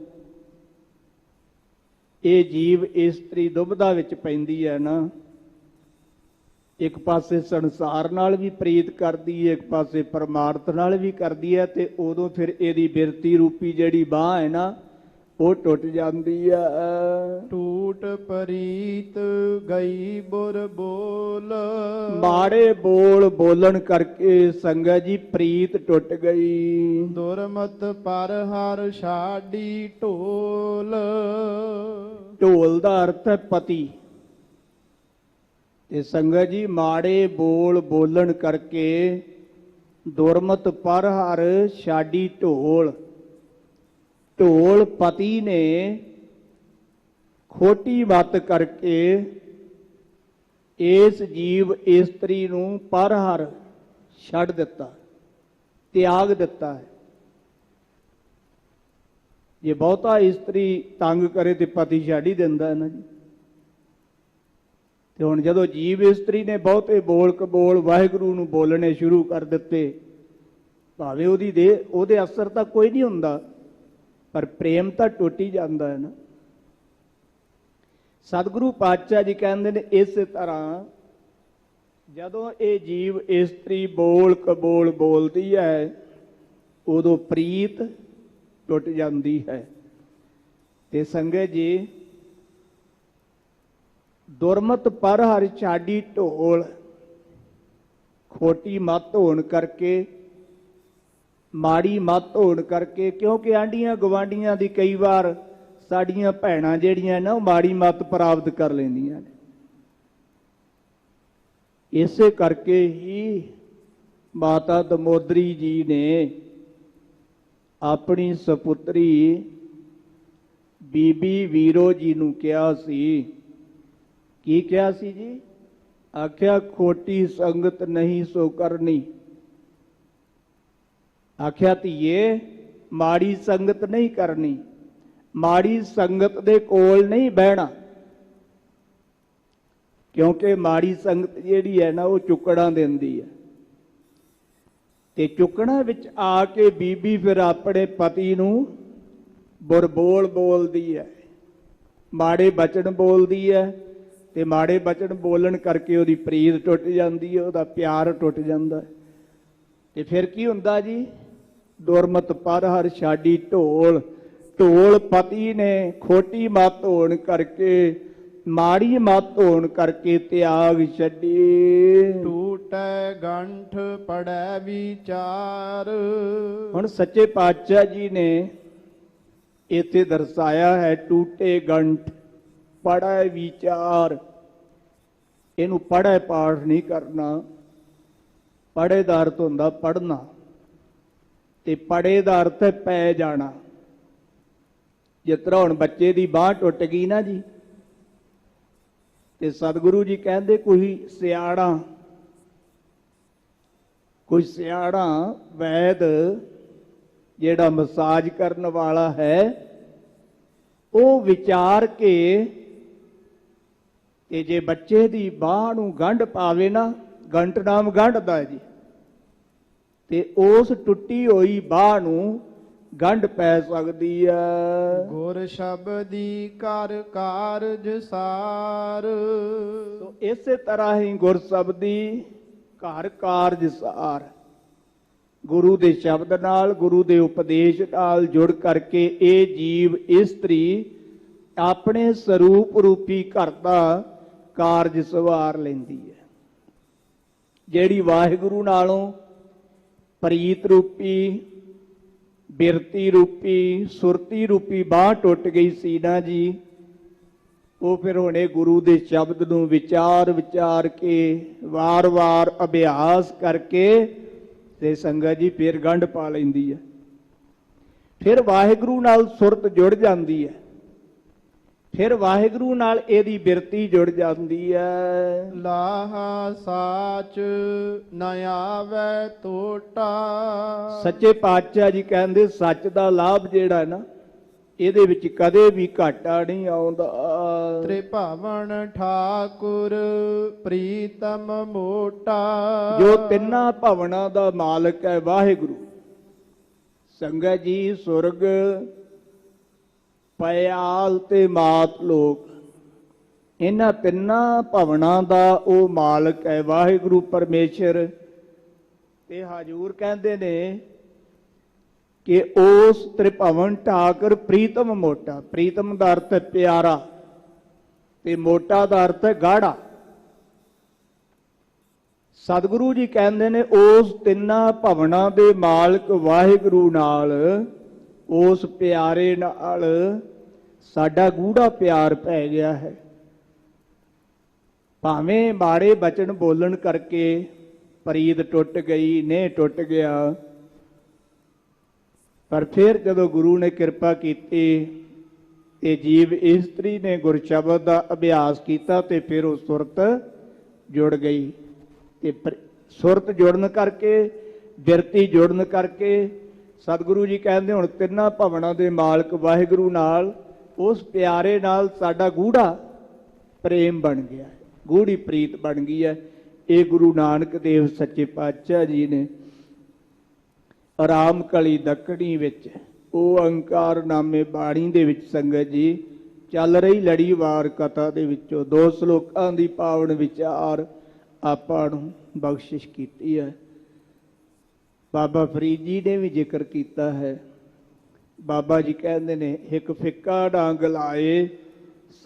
ਇਹ ਜੀਵ ਇਸਤਰੀ ਦੁਬਦਾ ਵਿੱਚ ਪੈਂਦੀ ਹੈ ਨਾ, ਇੱਕ ਪਾਸੇ ਸੰਸਾਰ ਨਾਲ ਵੀ ਪ੍ਰੀਤ ਕਰਦੀ ਹੈ, ਇੱਕ ਪਾਸੇ ਪਰਮਾਰਥ ਨਾਲ ਵੀ ਕਰਦੀ ਹੈ, ਤੇ ਉਦੋਂ ਫਿਰ ਇਹਦੀ ਬਿਰਤੀ ਰੂਪੀ ਜਿਹੜੀ ਬਾਹ ਹੈ ਨਾ, ਉਹ ਟੁੱਟ ਜਾਂਦੀ ਹੈ। ਟੂਟ ਪ੍ਰੀਤ ਗਈ ਬੁਰ ਬੋਲ। ਮਾੜੇ ਬੋਲ ਬੋਲਣ ਕਰਕੇ ਸੰਗਤ ਜੀ ਪ੍ਰੀਤ ਟੁੱਟ ਗਈ। ਦੁਰਮਤ ਪਰ ਹਰ ਛਾੜੀ ਢੋਲ। ਢੋਲ ਦਾ ਅਰਥ ਹੈ ਪਤੀ। ਤੇ ਸੰਗਤ ਜੀ ਮਾੜੇ ਬੋਲ ਬੋਲਣ ਕਰਕੇ ਦੁਰਮਤ ਪਰ ਹਰ ਛਾੜੀ ਢੋਲ। ਢੋਲ ਪਤੀ ਨੇ ਖੋਟੀ ਮੱਤ ਕਰਕੇ ਇਸ ਜੀਵ ਇਸਤਰੀ ਨੂੰ ਪਰ ਹਰ ਛੱਡ ਦਿੱਤਾ, ਤਿਆਗ ਦਿੱਤਾ ਹੈ। ਜੇ ਬਹੁਤਾ ਇਸਤਰੀ ਤੰਗ ਕਰੇ ਤੇ ਪਤੀ ਛੱਡ ਹੀ ਦਿੰਦਾ ਹੈ ਨਾ ਜੀ। ਤੇ ਹੁਣ ਜਦੋਂ ਜੀਵ ਇਸਤਰੀ ਨੇ ਬਹੁਤੇ ਬੋਲ ਕਬੋਲ ਵਾਹਿਗੁਰੂ ਨੂੰ ਬੋਲਣੇ ਸ਼ੁਰੂ ਕਰ ਦਿੱਤੇ, ਭਾਵੇਂ ਉਹਦੇ ਅਸਰ ਤਾਂ ਕੋਈ ਨਹੀਂ ਹੁੰਦਾ, ਪਰ ਪ੍ਰੇਮ ਤਾਂ ਟੁੱਟ ਹੀ ਜਾਂਦਾ ਹੈ ਨਾ। ਸਤਿਗੁਰੂ ਪਾਤਸ਼ਾਹ ਜੀ ਕਹਿੰਦੇ ਨੇ ਇਸੇ ਤਰ੍ਹਾਂ ਜਦੋਂ ਇਹ ਜੀਵ ਇਸਤਰੀ ਬੋਲ ਕਬੋਲ ਬੋਲਦੀ ਹੈ, ਉਦੋਂ ਪ੍ਰੀਤ ਟੁੱਟ ਜਾਂਦੀ ਹੈ। ਤੇ ਸੰਗਤ ਜੀ ਦੁਰਮਤ ਪਰ ਹਰ ਛਾੜੀ ਢੋਲ, ਖੋਟੀ ਮੱਤ ਹੋਣ ਕਰਕੇ, ਮਾੜੀ ਮੱਤ ਹੋਣ ਕਰਕੇ, ਕਿਉਂਕਿ ਆਂਢੀਆਂ ਗਵਾਂਢੀਆਂ ਦੀ ਕਈ ਵਾਰ ਸਾਡੀਆਂ ਭੈਣਾਂ ਜਿਹੜੀਆਂ ਨਾ ਉਹ ਮਾੜੀ ਮੱਤ ਪ੍ਰਾਪਤ ਕਰ ਲੈਂਦੀਆਂ ਨੇ। ਇਸੇ ਕਰਕੇ ਹੀ ਮਾਤਾ ਦਮੋਦਰੀ ਜੀ ਨੇ ਆਪਣੀ ਸਪੁੱਤਰੀ ਬੀਬੀ ਵੀਰੋ ਜੀ ਨੂੰ ਕਿਹਾ ਸੀ, ਕੀ ਕਿਹਾ ਸੀ ਜੀ? ਆਖਿਆ ਖੋਟੀ ਸੰਗਤ ਨਹੀਂ ਸੋ ਕਰਨੀ। ਆਖਿਆ ਧੀਏ ਮਾੜੀ ਸੰਗਤ ਨਹੀਂ ਕਰਨੀ, ਮਾੜੀ ਸੰਗਤ ਦੇ ਕੋਲ ਨਹੀਂ ਬਹਿਣਾ, ਕਿਉਂਕਿ ਮਾੜੀ ਸੰਗਤ ਜਿਹੜੀ ਹੈ ਨਾ ਉਹ ਚੁੱਕੜਾਂ ਦਿੰਦੀ ਹੈ। ਤੇ ਚੁੱਕੜਾਂ ਵਿੱਚ ਆ ਕੇ ਬੀਬੀ ਫਿਰ ਆਪਣੇ ਪਤੀ ਨੂੰ ਬੁਰਬੋਲ ਬੋਲਦੀ ਹੈ, ਮਾੜੇ ਬਚਨ ਬੋਲਦੀ ਹੈ, ਤੇ ਮਾੜੇ ਬਚਨ ਬੋਲਣ ਕਰਕੇ ਉਹਦੀ ਪ੍ਰੀਤ ਟੁੱਟ ਜਾਂਦੀ ਹੈ, ਉਹਦਾ ਪਿਆਰ ਟੁੱਟ ਜਾਂਦਾ ਹੈ। ਤੇ ਫਿਰ ਕੀ ਹੁੰਦਾ ਜੀ? ਦੁਰਮਤ ਪਰ ਹਰ ਛਾੜੀ ਢੋਲ। ਢੋਲ ਪਤੀ ਨੇ ਖੋਟੀ ਮੱਤ ਹੋਣ ਕਰਕੇ ਮਾੜੀ ਮਤ ਹੋਣ ਕਰਕੇ ਤਿਆਗ ਛੱਡੀ। ਟੂਟੈ ਗੰਠ ਪੜੈ ਵਿਚਾਰ। ਹੁਣ ਸੱਚੇ ਪਾਤਸ਼ਾਹ ਜੀ ਨੇ ਇੱਥੇ ਦਰਸਾਇਆ ਹੈ ਟੂਟੇ ਗੰਠ ਪੜੈ ਵਿਚਾਰ। ਇਹਨੂੰ ਪੜ੍ਹੇ ਪਾਠ ਨਹੀਂ ਕਰਨਾ। ਪੜ੍ਹੇ ਦਾ ਅਰਥ ਹੁੰਦਾ ਪੜ੍ਹਨਾ, ਤੇ ਪੜੇ ਦਾ ਅਰਥ ਹੈ ਪੈ ਜਾਣਾ। ਜਿਸ ਤਰ੍ਹਾਂ ਹੁਣ ਬੱਚੇ ਦੀ ਬਾਂਹ ਟੁੱਟ ਗਈ ਨਾ ਜੀ, ਤੇ ਸਤਿਗੁਰੂ ਜੀ ਕਹਿੰਦੇ ਕੋਈ ਸਿਆਣਾ ਵੈਦ ਜਿਹੜਾ ਮਸਾਜ ਕਰਨ ਵਾਲਾ ਹੈ, ਉਹ ਵਿਚਾਰ ਕੇ ਤੇ ਜੇ ਬੱਚੇ ਦੀ ਬਾਂਹ ਨੂੰ ਗੰਢ ਪਾਵੇ ਨਾ, ਗੰਢ ਨਾਮ ਗੰਢਦਾ ਹੈ ਜੀ, ਤੇ ਉਸ ਟੁੱਟੀ ਹੋਈ ਬਾਂਹ ਨੂੰ ਗੰਢ ਪੈ ਸਕਦੀ ਹੈ। ਗੁਰ ਸ਼ਬਦੀ ਕਰ ਕਾਰਜ ਸਾਰ। ਤੋ ਇਸੇ ਤਰ੍ਹਾਂ ਹੀ ਗੁਰ ਸ਼ਬਦੀ ਘਰ ਕਾਰਜ ਸਾਰ। ਗੁਰੂ ਦੇ ਸ਼ਬਦ ਨਾਲ, ਗੁਰੂ ਦੇ ਉਪਦੇਸ਼ ਨਾਲ ਜੁੜ ਕਰਕੇ ਇਹ ਜੀਵ ਇਸਤਰੀ ਆਪਣੇ ਸਰੂਪ ਰੂਪੀ ਘਰ ਦਾ ਕਾਰਜ ਸਵਾਰ ਲੈਂਦੀ ਹੈ। ਜਿਹੜੀ ਵਾਹਿਗੁਰੂ ਨਾਲੋਂ ਪ੍ਰੀਤ ਰੂਪੀ, ਬਿਰਤੀ ਰੂਪੀ, ਸੁਰਤੀ ਰੂਪੀ ਬਾਂਹ ਟੁੱਟ ਗਈ ਸੀ ਨਾ ਜੀ, ਉਹ ਫਿਰ ਹੁਣੇ ਗੁਰੂ ਦੇ ਸ਼ਬਦ ਨੂੰ ਵਿਚਾਰ ਕੇ ਵਾਰ-ਵਾਰ ਅਭਿਆਸ ਕਰਕੇ ਤੇ ਸੰਗਤ ਜੀ ਫਿਰ ਗੰਢ ਪਾ ਲੈਂਦੀ ਹੈ। ਫਿਰ ਵਾਹਿਗੁਰੂ ਨਾਲ ਸੁਰਤ ਜੁੜ ਜਾਂਦੀ ਹੈ, ਫਿਰ ਵਾਹਿਗੁਰੂ ਨਾਲ ਇਹਦੀ ਬਿਰਤੀ ਜੁੜ ਜਾਂਦੀ ਹੈ। ਲਾਹਾ ਸਾਚ ਨ ਆਵੈ ਟੋਟਾ। ਸੱਚੇ ਪਾਤਸ਼ਾਹ ਜੀ ਕਹਿੰਦੇ ਸੱਚ ਦਾ ਲਾਭ ਜਿਹੜਾ ਹੈ ਨਾ, ਇਹਦੇ ਵਿੱਚ ਕਦੇ ਵੀ ਘਾਟਾ ਨਹੀਂ ਆਉਂਦਾ। ਤ੍ਰਿਭਾਵਨ ਠਾਕੁਰ ਪ੍ਰੀਤਮ ਮੋਟਾ। ਜੋ ਤਿੰਨਾਂ ਭਵਨਾਂ ਦਾ ਮਾਲਕ ਹੈ ਵਾਹਿਗੁਰੂ। ਸੰਗਤ ਜੀ, ਸੁਰਗ, ਪਿਆਲ ਤੇ ਮਾਤ ਲੋਕ, ਇਹਨਾਂ ਤਿੰਨਾਂ ਭਵਨਾਂ ਦਾ ਉਹ ਮਾਲਕ ਹੈ ਵਾਹਿਗੁਰੂ ਪਰਮੇਸ਼ਰ। ਤੇ ਹਜੂਰ ਕਹਿੰਦੇ ਨੇ ਕਿ ਉਸ ਤ੍ਰਿਭਵਨ ਠਾਕੁਰ ਪ੍ਰੀਤਮ ਮੋਟਾ। ਪ੍ਰੀਤਮ ਦਾ ਅਰਥ ਹੈ ਪਿਆਰਾ, ਤੇ ਮੋਟਾ ਦਾ ਅਰਥ ਹੈ ਗਾੜਾ। ਸਤਿਗੁਰੂ ਜੀ ਕਹਿੰਦੇ ਨੇ ਉਸ ਤਿੰਨਾਂ ਭਵਨਾਂ ਦੇ ਮਾਲਕ ਵਾਹਿਗੁਰੂ ਨਾਲ, ਉਸ ਪਿਆਰੇ ਨਾਲ ਸਾਡਾ ਗੂੜਾ ਪਿਆਰ ਪੈ ਗਿਆ ਹੈ। ਭਾਵੇਂ ਮਾੜੇ ਬਚਨ ਬੋਲਣ ਕਰਕੇ ਪ੍ਰੀਤ ਟੁੱਟ ਗਈ, ਨੇ ਟੁੱਟ ਗਿਆ, ਪਰ ਫਿਰ ਜਦੋਂ ਗੁਰੂ ਨੇ ਕਿਰਪਾ ਕੀਤੀ ਤੇ ਜੀਵ ਇਸਤਰੀ ਨੇ ਗੁਰਸ਼ਬਦ ਦਾ ਅਭਿਆਸ ਕੀਤਾ ਤੇ ਫਿਰ ਉਹ ਸੁਰਤ ਜੁੜ ਗਈ। ਤੇ ਸੁਰਤ ਜੁੜਨ ਕਰਕੇ, ਬਿਰਤੀ ਜੁੜਨ ਕਰਕੇ ਸਤਿਗੁਰੂ ਜੀ ਕਹਿੰਦੇ ਹੁਣ ਤਿੰਨਾਂ ਭਵਨਾਂ ਦੇ ਮਾਲਕ ਵਾਹਿਗੁਰੂ ਨਾਲ, ਉਸ ਪਿਆਰੇ ਨਾਲ ਸਾਡਾ ਗੂੜਾ ਪ੍ਰੇਮ ਬਣ ਗਿਆ, ਗੂੜੀ ਪ੍ਰੀਤ ਬਣ ਗਈ ਹੈ। ਇਹ ਗੁਰੂ ਨਾਨਕ ਦੇਵ ਸੱਚੇ ਪਾਤਸ਼ਾਹ ਜੀ ਨੇ ਆਰਾਮ ਕਲੀ ਦੱਖਣੀ ਵਿੱਚ ਓਅੰਕਾਰ ਨਾਮੇ ਬਾਣੀ ਦੇ ਵਿੱਚ ਸੰਗਤ ਜੀ ਚੱਲ ਰਹੀ ਲੜੀਵਾਰ ਕਥਾ ਦੇ ਵਿੱਚੋਂ 2 ਸ਼ਲੋਕਾਂ ਦੀ ਪਾਵਨ ਵਿਚਾਰ ਆਪਾਂ ਨੂੰ ਬਖਸ਼ਿਸ਼ ਕੀਤੀ ਹੈ। ਬਾਬਾ ਫਰੀਦ ਜੀ ਨੇ ਵੀ ਜ਼ਿਕਰ ਕੀਤਾ ਹੈ। ਬਾਬਾ ਜੀ ਕਹਿੰਦੇ ਨੇ ਇੱਕ ਫਿੱਕਾ ਡਾਂਗ ਲਾਏ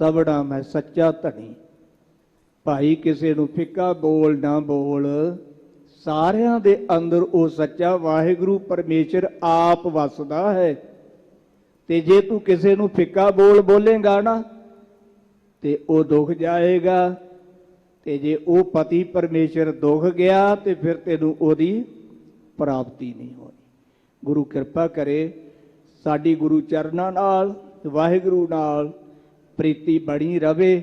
ਸਭੜਾ ਮੈਂ ਸੱਚਾ ਧਣੀ। ਭਾਈ ਕਿਸੇ ਨੂੰ ਫਿੱਕਾ ਬੋਲ ਨਾ ਬੋਲ, ਸਾਰਿਆਂ ਦੇ ਅੰਦਰ ਉਹ ਸੱਚਾ ਵਾਹਿਗੁਰੂ ਪਰਮੇਸ਼ਰ ਆਪ ਵਸਦਾ ਹੈ। ਤੇ ਜੇ ਤੂੰ ਕਿਸੇ ਨੂੰ ਫਿੱਕਾ ਬੋਲ ਬੋਲੇਗਾ ਨਾ ਤੇ ਉਹ ਦੁੱਖ ਜਾਏਗਾ, ਤੇ ਜੇ ਉਹ ਪਤੀ ਪਰਮੇਸ਼ਰ ਦੁੱਖ ਗਿਆ ਤੇ ਫਿਰ ਤੈਨੂੰ ਉਹਦੀ ਪ੍ਰਾਪਤੀ ਨਹੀਂ ਹੋਣੀ। ਗੁਰੂ ਕਿਰਪਾ ਕਰੇ ਸਾਡੀ ਗੁਰੂ ਚਰਨਾਂ ਨਾਲ, ਵਾਹਿਗੁਰੂ ਨਾਲ ਪ੍ਰੀਤੀ ਬਣੀ ਰਵੇ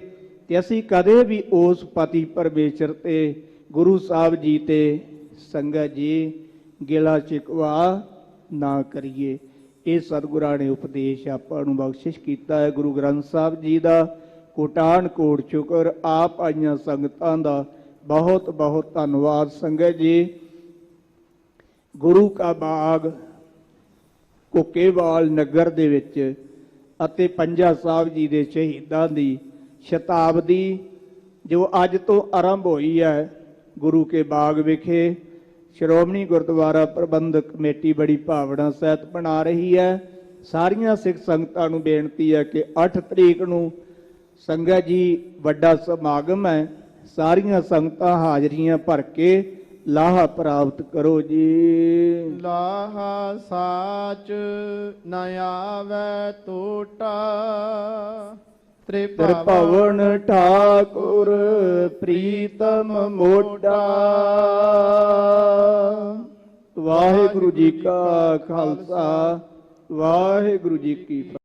ਤੇ ਅਸੀਂ ਕਦੇ ਵੀ ਉਸ ਪਤੀ ਪਰਮੇਸ਼ਰ ਤੇ, ਗੁਰੂ ਸਾਹਿਬ ਜੀ ਤੇ ਸੰਗਤ ਜੀ ਗਿਲਾ ਸ਼ਿਕਵਾ ਨਾ ਕਰੀਏ। ਇਹ ਸਤਿਗੁਰਾਂ ਨੇ ਉਪਦੇਸ਼ ਆਪਾਂ ਨੂੰ ਬਖਸ਼ਿਸ਼ ਕੀਤਾ ਹੈ। ਗੁਰੂ ਗ੍ਰੰਥ ਸਾਹਿਬ ਜੀ ਦਾ ਕੋਟਾਨ ਕੋਟ ਸ਼ੁਕਰ, ਆਪ ਆਈਆਂ ਸੰਗਤਾਂ ਦਾ ਬਹੁਤ ਬਹੁਤ ਧੰਨਵਾਦ। ਸੰਗਤ ਜੀ, ਗੁਰੂ ਕਾ ਬਾਗ ਕੁੱਕੇਵਾਲ ਨਗਰ ਦੇ ਵਿੱਚ ਅਤੇ ਪੰਜਾ ਸਾਹਿਬ ਜੀ ਦੇ ਸ਼ਹੀਦਾਂ ਦੀ ਸ਼ਤਾਬਦੀ ਜੋ ਅੱਜ ਤੋਂ ਆਰੰਭ ਹੋਈ ਹੈ, ਗੁਰੂ ਕੇ ਬਾਗ ਵਿਖੇ ਸ਼੍ਰੋਮਣੀ ਗੁਰਦੁਆਰਾ ਪ੍ਰਬੰਧਕ ਕਮੇਟੀ ਬੜੀ ਭਾਵਨਾ ਸਹਿਤ ਬਣਾ ਰਹੀ ਹੈ। ਸਾਰੀਆਂ ਸਿੱਖ ਸੰਗਤਾਂ ਨੂੰ ਬੇਨਤੀ ਹੈ ਕਿ 8 ਤਰੀਕ ਨੂੰ ਸੰਗਤ ਜੀ ਵੱਡਾ ਸਮਾਗਮ ਹੈ, ਸਾਰੀਆਂ ਸੰਗਤਾਂ ਹਾਜ਼ਰੀਆਂ ਭਰ ਕੇ ਲਾਹਾ ਪ੍ਰਾਪਤ ਕਰੋ ਜੀ। ਲਾਹਾ ਸਾਚ ਨ ਆਵੈ ਟੋਟਾ। ਤ੍ਰਿਭਵਨ ਠਾਕੁਰ ਪ੍ਰੀਤਮ ਮੋਢਾ। ਵਾਹਿਗੁਰੂ ਜੀ ਕਾ ਖਾਲਸਾ, ਵਾਹਿਗੁਰੂ ਜੀ ਕੀ ਫਤਿਹ।